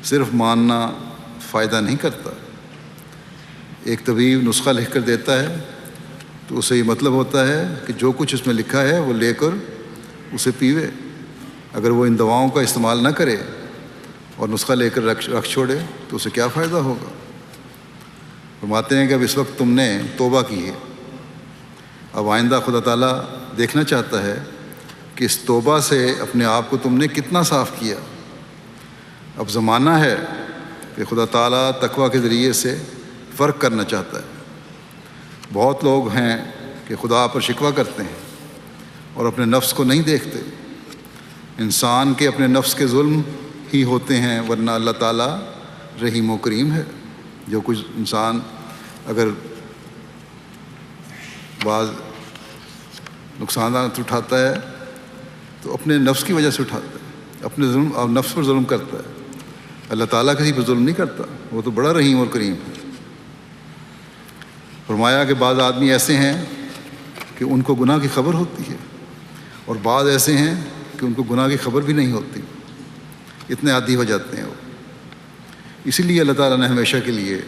[SPEAKER 2] صرف ماننا فائدہ نہیں کرتا۔ ایک طبیب نسخہ لکھ کر دیتا ہے تو اسے یہ مطلب ہوتا ہے کہ جو کچھ اس میں لکھا ہے وہ لے کر اسے پیوے۔ اگر وہ ان دواؤں کا استعمال نہ کرے اور نسخہ لے کر رکھ چھوڑے تو اسے کیا فائدہ ہوگا؟ فرماتے ہیں کہ اب اس وقت تم نے توبہ کی ہے، اب آئندہ خدا تعالیٰ دیکھنا چاہتا ہے کہ اس توبہ سے اپنے آپ کو تم نے کتنا صاف کیا۔ اب زمانہ ہے کہ خدا تعالیٰ تقویٰ کے ذریعے سے فرق کرنا چاہتا ہے۔ بہت لوگ ہیں کہ خدا پر شکوہ کرتے ہیں اور اپنے نفس کو نہیں دیکھتے۔ انسان کے اپنے نفس کے ظلم ہی ہوتے ہیں، ورنہ اللہ تعالیٰ رحیم و کریم ہے۔ جو کچھ انسان اگر بعض نقصانات اٹھاتا ہے تو اپنے نفس کی وجہ سے اٹھاتا ہے، اپنے ظلم اور نفس پر ظلم کرتا ہے۔ اللہ تعالیٰ کسی پر ظلم نہیں کرتا، وہ تو بڑا رحیم اور کریم ہے۔ فرمایا کہ بعض آدمی ایسے ہیں کہ ان کو گناہ کی خبر ہوتی ہے، اور بعض ایسے ہیں کہ ان کو گناہ کی خبر بھی نہیں ہوتی، اتنے عادی ہو جاتے ہیں وہ۔ اسی لیے اللہ تعالیٰ نے ہمیشہ کے لیے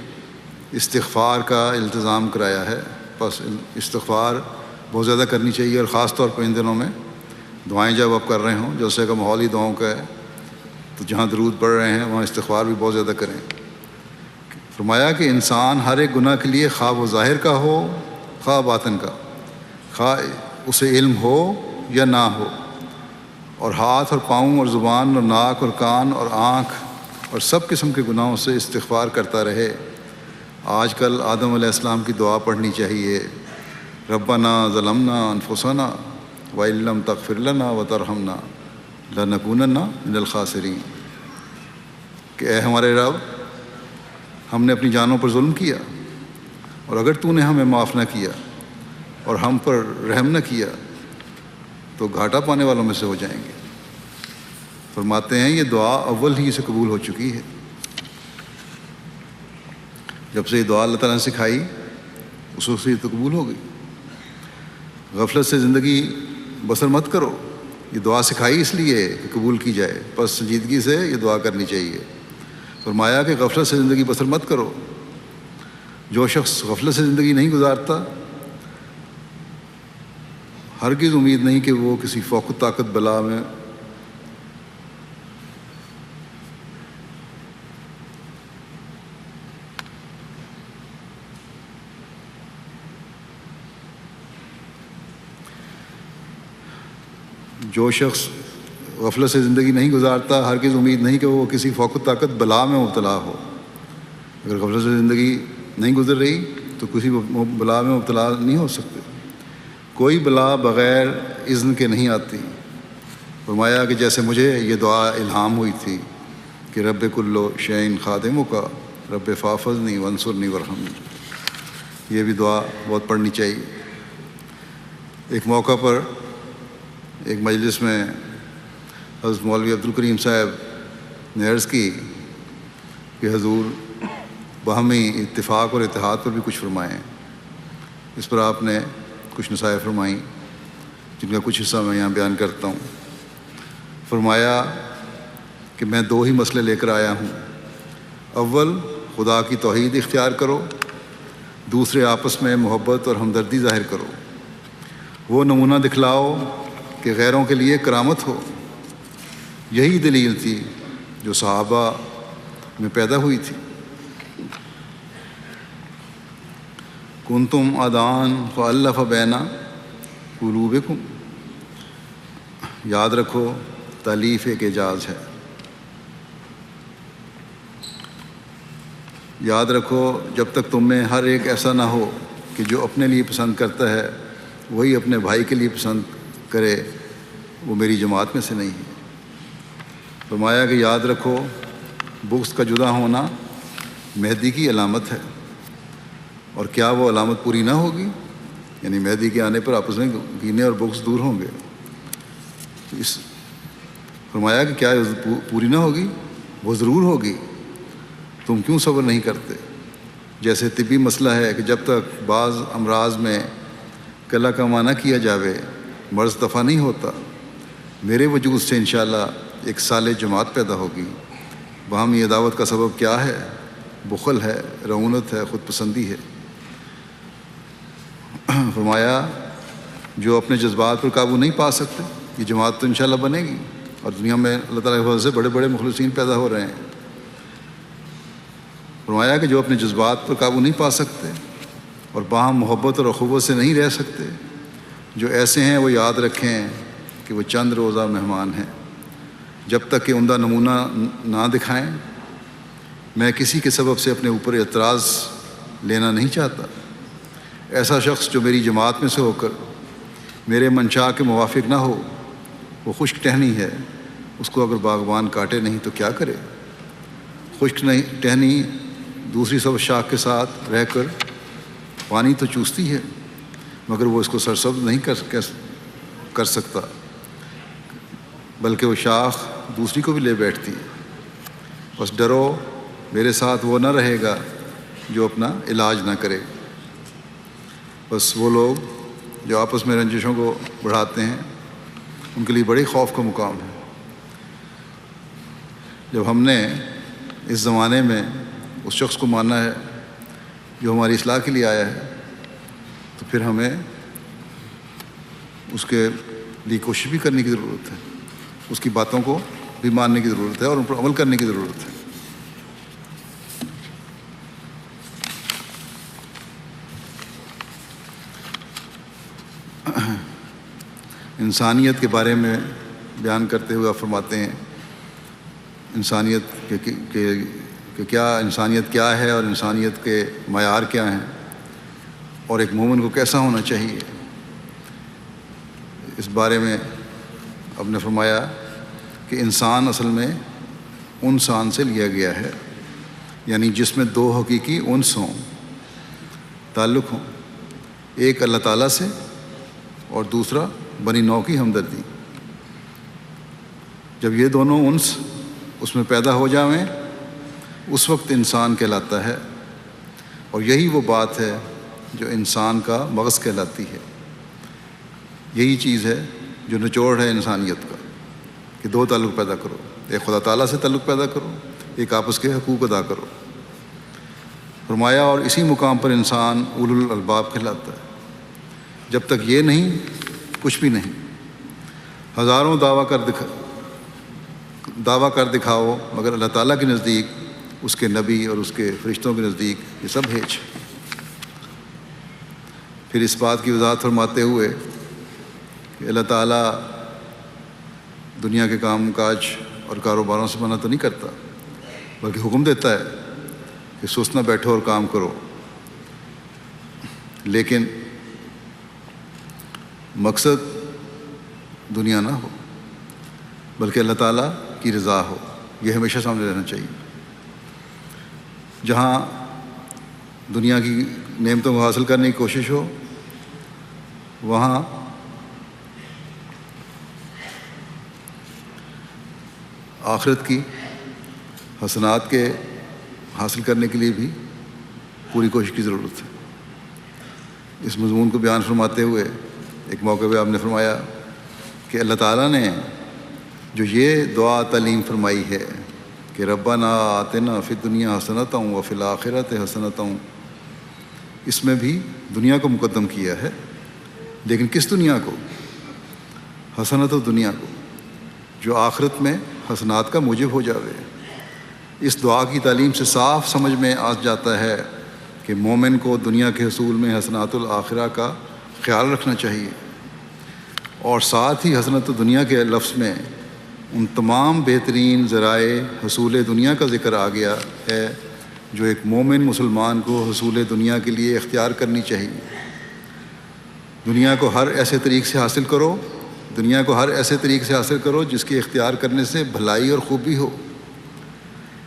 [SPEAKER 2] استغفار کا التزام کرایا ہے۔ بس استغفار بہت زیادہ کرنی چاہیے، اور خاص طور پر ان دنوں میں دعائیں جب آپ کر رہے ہوں، جیسے کہ ماحول ہی دعاؤں کا ہے، تو جہاں درود پڑھ رہے ہیں وہاں استغفار بھی بہت زیادہ کریں۔ فرمایا کہ انسان ہر ایک گناہ کے لیے، خواہ وہ ظاہر کا ہو خواہ باطن کا، خواہ اسے علم ہو یا نہ ہو، اور ہاتھ اور پاؤں اور زبان اور ناک اور کان اور آنکھ اور سب قسم کے گناہوں سے استغفار کرتا رہے۔ آج کل آدم علیہ السلام کی دعا پڑھنی چاہیے، ربنا ظلمنا انفسنا وَإِن لَّمْ تَغْفِرْ لَنَا وَتَرْحَمْنَا لَنَكُونَنَّ مِنَ الْخَاسِرِينَ، کہ اے ہمارے رب، ہم نے اپنی جانوں پر ظلم کیا، اور اگر تو نے ہمیں معاف نہ کیا اور ہم پر رحم نہ کیا تو گھاٹا پانے والوں میں سے ہو جائیں گے۔ فرماتے ہیں یہ دعا اول ہی سے قبول ہو چکی ہے۔ جب سے یہ دعا اللہ تعالیٰ نے سکھائی اس وقت سے یہ تو قبول ہو گئی۔ غفلت سے زندگی بسر مت کرو، یہ دعا سکھائی اس لیے کہ قبول کی جائے، پس سنجیدگی سے یہ دعا کرنی چاہیے۔ فرمایا کہ غفلت سے زندگی بسر مت کرو۔ جو شخص غفلت سے زندگی نہیں گزارتا، ہرگز امید نہیں کہ وہ کسی فوق طاقت بلا میں جو شخص غفلت سے زندگی نہیں گزارتا، ہرگز امید نہیں کہ وہ کسی فوق طاقت بلا میں مبتلا ہو۔ اگر غفلت سے زندگی نہیں گزر رہی تو کسی بلا میں مبتلا نہیں ہو سکتے۔ کوئی بلا بغیر اذن کے نہیں آتی۔ فرمایا کہ جیسے مجھے یہ دعا الہام ہوئی تھی کہ رب کلو شعین خادموں کا رب فافظنی ونصرنی ورحمنی، یہ بھی دعا بہت پڑھنی چاہیے۔ ایک موقع پر ایک مجلس میں حضرت مولوی عبدالکریم صاحب نے عرض کی کہ حضور باہمی اتفاق اور اتحاد پر بھی کچھ فرمائیں۔ اس پر آپ نے کچھ نصائح فرمائیں جن کا کچھ حصہ میں یہاں بیان کرتا ہوں۔ فرمایا کہ میں دو ہی مسئلے لے کر آیا ہوں، اول خدا کی توحید اختیار کرو، دوسرے آپس میں محبت اور ہمدردی ظاہر کرو۔ وہ نمونہ دکھلاؤ کہ غیروں کے لیے کرامت ہو۔ یہی دلیل تھی جو صحابہ میں پیدا ہوئی تھی۔ کنتم اعداء فالف بین قلوبکم، یاد رکھو تالیف ایک اعجاز ہے۔ یاد رکھو جب تک تم میں ہر ایک ایسا نہ ہو کہ جو اپنے لیے پسند کرتا ہے وہی اپنے بھائی کے لیے پسند کرے، وہ میری جماعت میں سے نہیں ہے۔ فرمایا کہ یاد رکھو بغض کا جدا ہونا مہدی کی علامت ہے، اور کیا وہ علامت پوری نہ ہوگی؟ یعنی مہدی کے آنے پر آپس میں کینے اور بغض دور ہوں گے۔ فرمایا کہ کیا پوری نہ ہوگی؟ وہ ضرور ہوگی، تم کیوں صبر نہیں کرتے؟ جیسے طبی مسئلہ ہے کہ جب تک بعض امراض میں کلا کما نہ کیا جاوے مرض دفع نہیں ہوتا۔ میرے وجود سے انشاءاللہ ایک صالح جماعت پیدا ہوگی۔ باہمی عداوت کا سبب کیا ہے؟ بخل ہے، رعونت ہے، خود پسندی ہے۔ فرمایا جو اپنے جذبات پر قابو نہیں پا سکتے، یہ جماعت تو انشاءاللہ بنے گی، اور دنیا میں اللہ تعالیٰ کے فضل سے بڑے بڑے مخلصین پیدا ہو رہے ہیں۔ فرمایا کہ جو اپنے جذبات پر قابو نہیں پا سکتے اور باہم محبت اور اخوت سے نہیں رہ سکتے، جو ایسے ہیں وہ یاد رکھیں کہ وہ چند روزہ مہمان ہیں، جب تک کہ عمدہ نمونہ نہ دکھائیں۔ میں کسی کے سبب سے اپنے اوپر اعتراض لینا نہیں چاہتا۔ ایسا شخص جو میری جماعت میں سے ہو کر میرے منشا کے موافق نہ ہو وہ خشک ٹہنی ہے، اس کو اگر باغبان کاٹے نہیں تو کیا کرے؟ خشک ٹہنی دوسری سب شاخ کے ساتھ رہ کر پانی تو چوستی ہے، مگر وہ اس کو سرسبز نہیں کر سکتا، بلکہ وہ شاخ دوسری کو بھی لے بیٹھتی ہے۔ بس ڈرو میرے ساتھ وہ نہ رہے گا جو اپنا علاج نہ کرے۔ بس وہ لوگ جو آپس میں رنجشوں کو بڑھاتے ہیں ان کے لیے بڑے خوف کا مقام ہے۔ جب ہم نے اس زمانے میں اس شخص کو ماننا ہے جو ہماری اصلاح کے لیے آیا ہے، تو پھر ہمیں اس کے لیے کوشش بھی کرنے کی ضرورت ہے، اس کی باتوں کو بھی ماننے کی ضرورت ہے اور ان پر عمل کرنے کی ضرورت ہے۔ انسانیت کے بارے میں بیان کرتے ہوئے آپ فرماتے ہیں انسانیت کہ کیا انسانیت کیا ہے اور انسانیت کے معیار کیا ہیں اور ایک مومن کو کیسا ہونا چاہیے۔ اس بارے میں آپ نے فرمایا کہ انسان اصل میں انسان سے لیا گیا ہے، یعنی جس میں دو حقیقی انس ہوں، تعلق ہوں، ایک اللہ تعالیٰ سے اور دوسرا بنی نوع کی ہمدردی۔ جب یہ دونوں انس اس میں پیدا ہو جائیں اس وقت انسان کہلاتا ہے، اور یہی وہ بات ہے جو انسان کا مغز کہلاتی ہے۔ یہی چیز ہے جو نچوڑ ہے انسانیت کا، کہ دو تعلق پیدا کرو، ایک خدا تعالیٰ سے تعلق پیدا کرو، ایک آپس کے حقوق ادا کرو۔ فرمایا اور اسی مقام پر انسان اولو الالباب کہلاتا ہے۔ جب تک یہ نہیں کچھ بھی نہیں۔ ہزاروں دعویٰ کر دکھاؤ مگر اللہ تعالیٰ کے نزدیک، اس کے نبی اور اس کے فرشتوں کے نزدیک یہ سب ہیچ۔ پھر اس بات کی وضاحت فرماتے ہوئے کہ اللہ تعالیٰ دنیا کے کام کاج اور کاروباروں سے منع تو نہیں کرتا، بلکہ حکم دیتا ہے کہ سست نہ بیٹھو اور کام کرو، لیکن مقصد دنیا نہ ہو بلکہ اللہ تعالیٰ کی رضا ہو۔ یہ ہمیشہ سامنے رہنا چاہیے۔ جہاں دنیا کی نعمتوں کو حاصل کرنے کی کوشش ہو، وہاں آخرت کی حسنات کے حاصل کرنے کے لیے بھی پوری کوشش کی ضرورت ہے۔ اس مضمون کو بیان فرماتے ہوئے ایک موقع پہ آپ نے فرمایا کہ اللہ تعالیٰ نے جو یہ دعا تعلیم فرمائی ہے کہ ربنا آتنا فی الدنیا حسنۃ وفی الآخرۃ حسنۃ، اس میں بھی دنیا کو مقدم کیا ہے، لیکن کس دنیا کو؟ حسنۃ دنیا کو، جو آخرت میں حسنات کا موجب ہو جاوے۔ اس دعا کی تعلیم سے صاف سمجھ میں آ جاتا ہے کہ مومن کو دنیا کے حصول میں حسنات الآخرہ کا خیال رکھنا چاہیے، اور ساتھ ہی حسنۃ دنیا کے لفظ میں ان تمام بہترین ذرائع حصول دنیا کا ذکر آ گیا ہے جو ایک مومن مسلمان کو حصول دنیا کے لیے اختیار کرنی چاہیے۔ دنیا کو ہر ایسے طریق سے حاصل کرو، دنیا کو ہر ایسے طریق سے حاصل کرو جس کے اختیار کرنے سے بھلائی اور خوبی ہو۔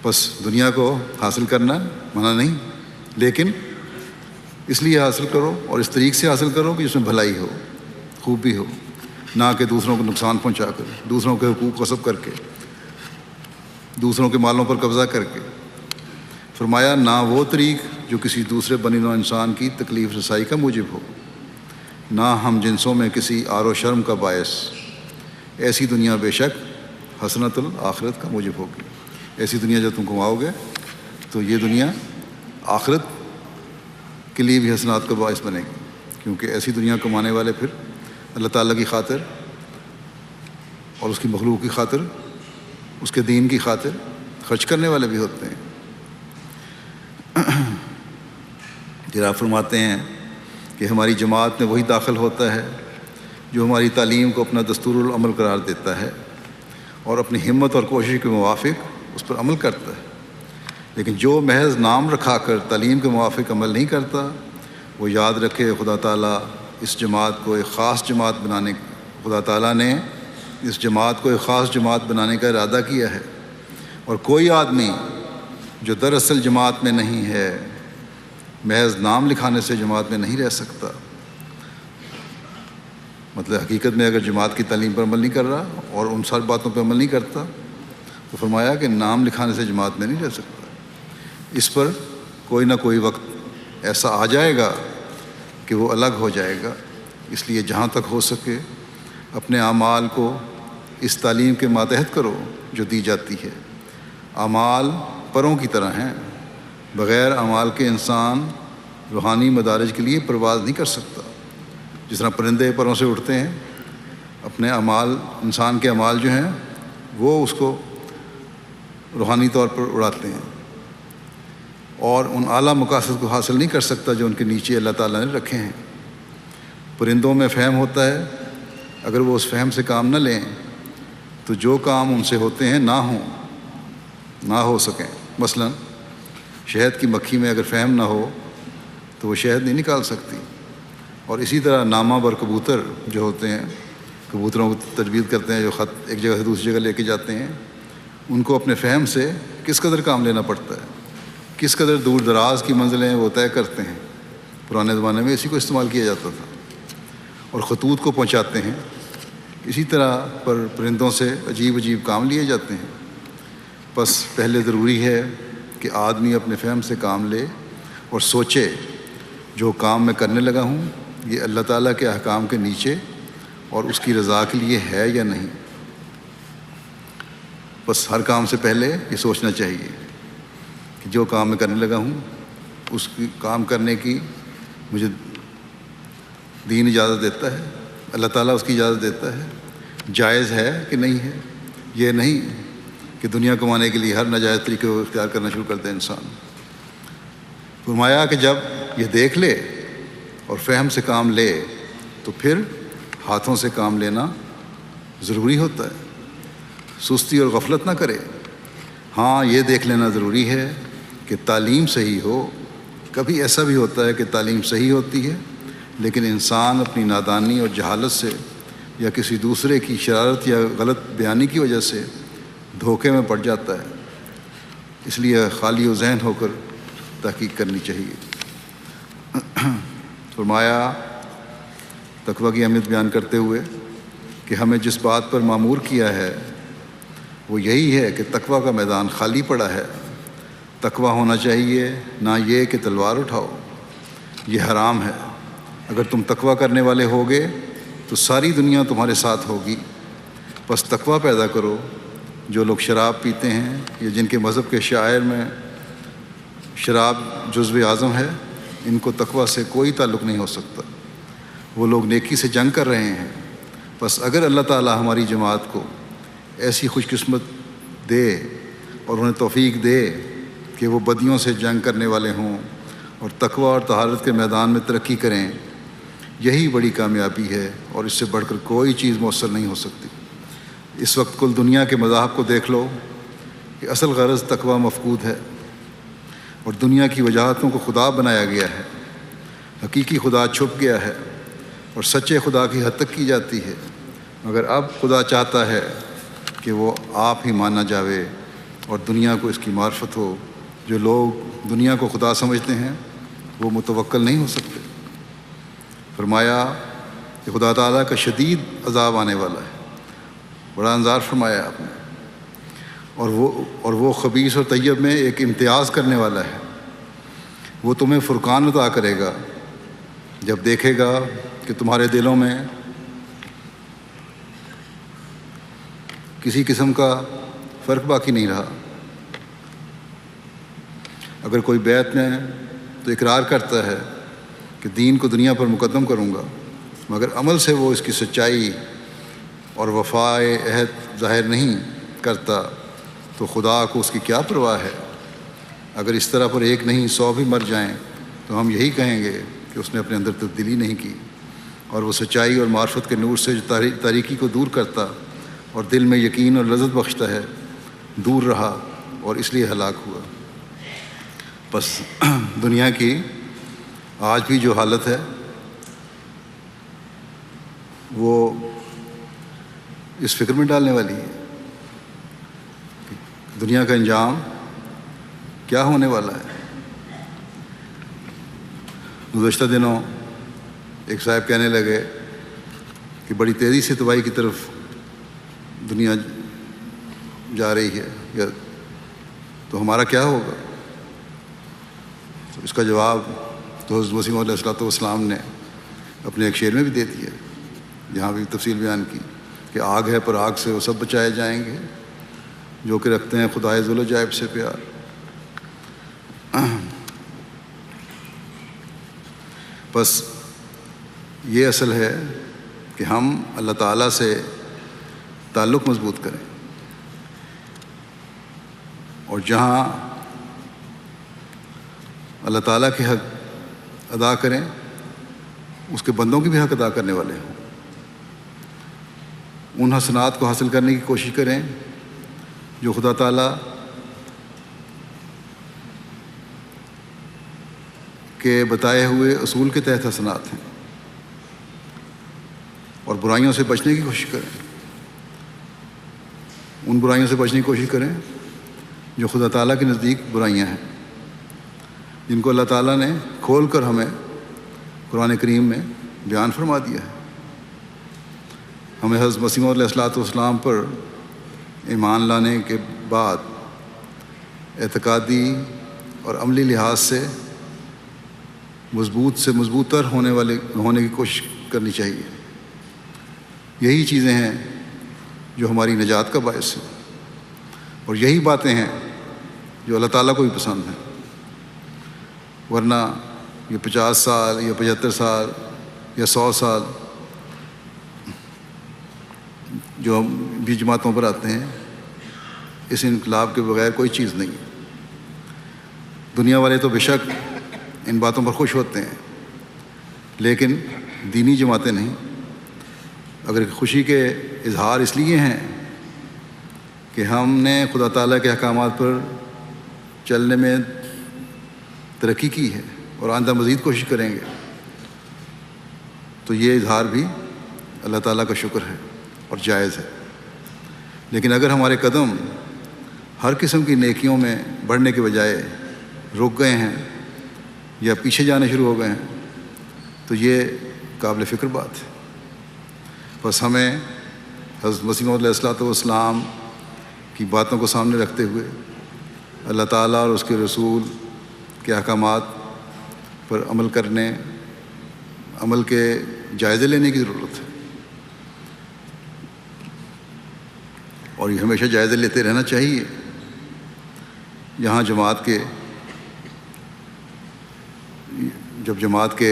[SPEAKER 2] بس دنیا کو حاصل کرنا منع نہیں، لیکن اس لیے حاصل کرو اور اس طریق سے حاصل کرو کہ جس میں بھلائی ہو، خوبی ہو، نہ کہ دوسروں کو نقصان پہنچا کر، دوسروں کے حقوق غصب کر کے، دوسروں کے مالوں پر قبضہ کر کے۔ فرمایا نہ وہ طریق جو کسی دوسرے بنی نوع انسان کی تکلیف رسائی کا موجب ہو، نہ ہم جنسوں میں کسی عار و شرم کا باعث۔ ایسی دنیا بے شک حسنۃ الآخرت کا موجب ہوگی۔ ایسی دنیا جب تم کماؤ گے تو یہ دنیا آخرت کے لیے بھی حسنات کا باعث بنے گی، کیونکہ ایسی دنیا کمانے والے پھر اللہ تعالیٰ کی خاطر اور اس کی مخلوق کی خاطر، اس کے دین کی خاطر خرچ کرنے والے بھی ہوتے ہیں۔ پھر آپ فرماتے ہیں کہ ہماری جماعت میں وہی داخل ہوتا ہے جو ہماری تعلیم کو اپنا دستور العمل قرار دیتا ہے اور اپنی ہمت اور کوشش کے موافق اس پر عمل کرتا ہے، لیکن جو محض نام رکھا کر تعلیم کے موافق عمل نہیں کرتا، وہ یاد رکھے خدا تعالیٰ اس جماعت کو ایک خاص جماعت خدا تعالیٰ نے اس جماعت کو ایک خاص جماعت بنانے کا ارادہ کیا ہے، اور کوئی آدمی جو دراصل جماعت میں نہیں ہے محض نام لکھانے سے جماعت میں نہیں رہ سکتا۔ مطلب حقیقت میں اگر جماعت کی تعلیم پر عمل نہیں کر رہا اور ان سب باتوں پہ عمل نہیں کرتا تو فرمایا کہ نام لکھانے سے جماعت میں نہیں رہ سکتا۔ اس پر کوئی نہ کوئی وقت ایسا آ جائے گا کہ وہ الگ ہو جائے گا۔ اس لیے جہاں تک ہو سکے اپنے اعمال کو اس تعلیم کے ماتحت کرو جو دی جاتی ہے۔ اعمال پروں کی طرح ہیں، بغیر اعمال کے انسان روحانی مدارج کے لیے پرواز نہیں کر سکتا۔ جس طرح پرندے پروں سے اٹھتے ہیں، اپنے اعمال، انسان کے اعمال جو ہیں وہ اس کو روحانی طور پر اڑاتے ہیں، اور ان اعلیٰ مقاصد کو حاصل نہیں کر سکتا جو ان کے نیچے اللہ تعالیٰ نے رکھے ہیں۔ پرندوں میں فہم ہوتا ہے، اگر وہ اس فہم سے کام نہ لیں تو جو کام ان سے ہوتے ہیں نہ ہو سکیں۔ مثلا شہد کی مکھی میں اگر فہم نہ ہو تو وہ شہد نہیں نکال سکتی، اور اسی طرح نامہ بر کبوتر جو ہوتے ہیں، کبوتروں کو تجوید کرتے ہیں، جو خط ایک جگہ سے دوسری جگہ لے کے جاتے ہیں، ان کو اپنے فہم سے کس قدر کام لینا پڑتا ہے، کس قدر دور دراز کی منزلیں وہ طے کرتے ہیں۔ پرانے زمانے میں اسی کو استعمال کیا جاتا تھا، اور خطوط کو پہنچاتے ہیں۔ اسی طرح پر پرندوں سے عجیب عجیب کام لیے جاتے ہیں۔ بس پہلے ضروری ہے کہ آدمی اپنے فہم سے کام لے اور سوچے جو کام میں کرنے لگا ہوں یہ اللہ تعالیٰ کے احکام کے نیچے اور اس کی رضا کے لیے ہے یا نہیں۔ بس ہر کام سے پہلے یہ سوچنا چاہیے کہ جو کام میں کرنے لگا ہوں اس کی کام کرنے کی مجھے دین اجازت دیتا ہے، اللہ تعالیٰ اس کی اجازت دیتا ہے، جائز ہے کہ نہیں ہے۔ یہ نہیں کہ دنیا کمانے کے لیے ہر ناجائز طریقے کو اختیار کرنا شروع کر دے انسان۔ فرمایا کہ جب یہ دیکھ لے اور فہم سے کام لے تو پھر ہاتھوں سے کام لینا ضروری ہوتا ہے، سستی اور غفلت نہ کرے۔ ہاں یہ دیکھ لینا ضروری ہے کہ تعلیم صحیح ہو۔ کبھی ایسا بھی ہوتا ہے کہ تعلیم صحیح ہوتی ہے لیکن انسان اپنی نادانی اور جہالت سے یا کسی دوسرے کی شرارت یا غلط بیانی کی وجہ سے دھوکے میں پڑ جاتا ہے۔ اس لیے خالی و ذہن ہو کر تحقیق کرنی چاہیے۔ فرمایا تقویٰ کی اہمیت بیان کرتے ہوئے کہ ہمیں جس بات پر مامور کیا ہے وہ یہی ہے کہ تقویٰ کا میدان خالی پڑا ہے۔ تقویٰ ہونا چاہیے، نہ یہ کہ تلوار اٹھاؤ، یہ حرام ہے۔ اگر تم تقویٰ کرنے والے ہوگے تو ساری دنیا تمہارے ساتھ ہوگی۔ بس تقویٰ پیدا کرو۔ جو لوگ شراب پیتے ہیں یا جن کے مذہب کے شعائر میں شراب جزو اعظم ہے، ان کو تقویٰ سے کوئی تعلق نہیں ہو سکتا۔ وہ لوگ نیکی سے جنگ کر رہے ہیں۔ بس اگر اللہ تعالیٰ ہماری جماعت کو ایسی خوش قسمت دے اور انہیں توفیق دے کہ وہ بدیوں سے جنگ کرنے والے ہوں اور تقویٰ اور طہارت کے میدان میں ترقی کریں، یہی بڑی کامیابی ہے اور اس سے بڑھ کر کوئی چیز مؤثر نہیں ہو سکتی۔ اس وقت کل دنیا کے مذاہب کو دیکھ لو کہ اصل غرض تقویٰ مفقود ہے اور دنیا کی وجاہتوں کو خدا بنایا گیا ہے۔ حقیقی خدا چھپ گیا ہے اور سچے خدا کی حد تک کی جاتی ہے، مگر اب خدا چاہتا ہے کہ وہ آپ ہی مانا جاوے اور دنیا کو اس کی معرفت ہو۔ جو لوگ دنیا کو خدا سمجھتے ہیں وہ متوکل نہیں ہو سکتے۔ فرمایا کہ خدا تعالیٰ کا شدید عذاب آنے والا ہے، بڑا انذار فرمایا آپ نے، اور وہ خبیث اور طیب میں ایک امتیاز کرنے والا ہے۔ وہ تمہیں فرقان عطا کرے گا جب دیکھے گا کہ تمہارے دلوں میں کسی قسم کا فرق باقی نہیں رہا۔ اگر کوئی بیعت میں تو اقرار کرتا ہے کہ دین کو دنیا پر مقدم کروں گا، مگر عمل سے وہ اس کی سچائی اور وفائے عہد ظاہر نہیں کرتا، تو خدا کو اس کی کیا پرواہ ہے؟ اگر اس طرح پر ایک نہیں 100 بھی مر جائیں تو ہم یہی کہیں گے کہ اس نے اپنے اندر تبدیلی نہیں کی، اور وہ سچائی اور معرفت کے نور سے جو تاریکی کو دور کرتا اور دل میں یقین اور لذت بخشتا ہے دور رہا اور اس لیے ہلاک ہوا۔ بس دنیا کی آج بھی جو حالت ہے وہ اس فکر میں ڈالنے والی ہے کہ دنیا کا انجام کیا ہونے والا ہے۔ گزشتہ دنوں ایک صاحب کہنے لگے کہ بڑی تیزی سے تباہی کی طرف دنیا جا رہی ہے، تو ہمارا کیا ہوگا؟ تو اس کا جواب تو حضرت مسیح علیہ السلام نے اپنے ایک شعر میں بھی دے دیا، جہاں بھی تفصیل بیان کی کہ آگ ہے پر آگ سے وہ سب بچائے جائیں گے جو کہ رکھتے ہیں خدائے ذل و جائب سے پیار۔ بس یہ اصل ہے کہ ہم اللہ تعالیٰ سے تعلق مضبوط کریں، اور جہاں اللہ تعالیٰ کے حق ادا کریں اس کے بندوں کی بھی حق ادا کرنے والے ہوں۔ ان حسنات کو حاصل کرنے کی کوشش کریں جو خدا تعالیٰ کے بتائے ہوئے اصول کے تحت حسنات ہیں، اور برائیوں سے بچنے کی کوشش کریں۔ ان برائیوں سے بچنے کی کوشش کریں جو خدا تعالیٰ کے نزدیک برائیاں ہیں، جن کو اللہ تعالیٰ نے کھول کر ہمیں قرآن کریم میں بیان فرما دیا ہے۔ ہمیں حضرت مسیح علیہ الصلوۃ والسلام پر ایمان لانے کے بعد اعتقادی اور عملی لحاظ سے مضبوط تر ہونے کی کوشش کرنی چاہیے۔ یہی چیزیں ہیں جو ہماری نجات کا باعث ہیں، اور یہی باتیں ہیں جو اللہ تعالیٰ کو بھی پسند ہیں، ورنہ یہ 50 سال یا 75 سال یا 100 سال جو ہم بھی جماعتوں پر آتے ہیں، اس انقلاب کے بغیر کوئی چیز نہیں ہے۔ دنیا والے تو بے شک ان باتوں پر خوش ہوتے ہیں، لیکن دینی جماعتیں نہیں۔ اگر خوشی کے اظہار اس لیے ہیں کہ ہم نے خدا تعالیٰ کے احکامات پر چلنے میں ترقی کی ہے اور آئندہ مزید کوشش کریں گے، تو یہ اظہار بھی اللہ تعالیٰ کا شکر ہے اور جائز ہے۔ لیکن اگر ہمارے قدم ہر قسم کی نیکیوں میں بڑھنے کے بجائے رک گئے ہیں یا پیچھے جانے شروع ہو گئے ہیں، تو یہ قابل فکر بات ہے۔ بس ہمیں حضرت مسیح علیہ الصلوۃ والسلام کی باتوں کو سامنے رکھتے ہوئے اللہ تعالیٰ اور اس کے رسول کے احکامات پر عمل کے جائزے لینے کی ضرورت ہے، اور یہ ہمیشہ جائزے لیتے رہنا چاہیے۔ جب جماعت کے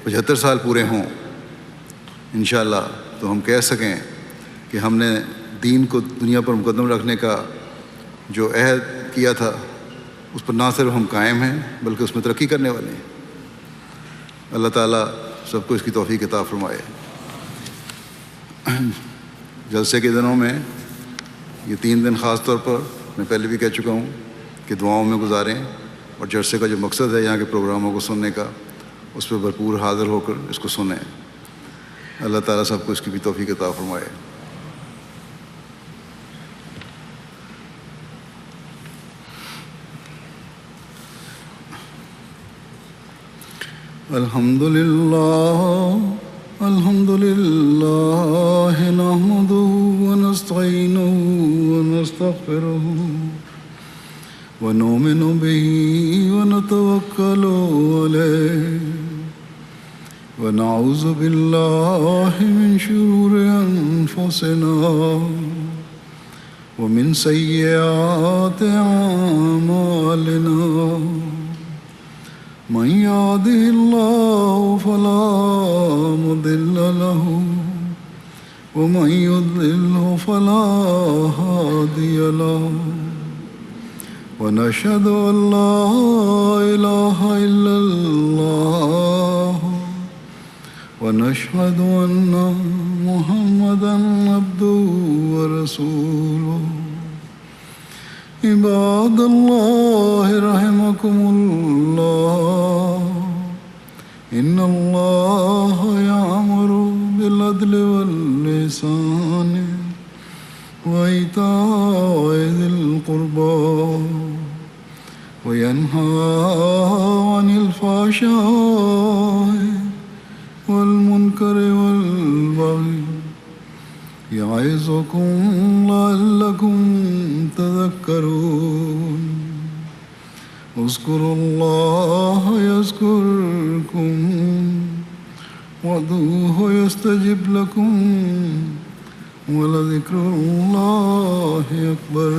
[SPEAKER 2] 75 سال پورے ہوں انشاءاللہ، تو ہم کہہ سکیں کہ ہم نے دین کو دنیا پر مقدم رکھنے کا جو عہد کیا تھا اس پر نہ صرف ہم قائم ہیں بلکہ اس میں ترقی کرنے والے ہیں۔ اللہ تعالیٰ سب کو اس کی توفیق عطا فرمائے۔ جلسے کے دنوں میں یہ 3 دن خاص طور پر میں پہلے بھی کہہ چکا ہوں کہ دعاؤں میں گزاریں، اور جلسے کا جو مقصد ہے یہاں کے پروگراموں کو سننے کا، اس پہ بھرپور حاضر ہو کر اس کو سنیں۔ اللہ تعالیٰ سب کو اس کی بھی توفیق عطا فرمائے۔ الحمد للہ نحمده ونستعینه ونستغفره ونؤمن به ونتوکل علیہ ونعوذ باللہ من شرور انفسنا ومن سیئات اعمالنا من يهده الله فلا مضل له ومن يضلله فلا هادي له ونشهد أن لا إله إلا الله ونشهد أن محمدا عبده ورسوله عباد الله رحمكم الله إن الله يأمر بالعدل والإحسان وإيتاء ذي القربى وينهى عن الفحشاء والمنكر والبغي يعظكم لعلكم تذكرون اذكروا الله يذكركم وادعوه يستجب لكم ولذكر الله أكبر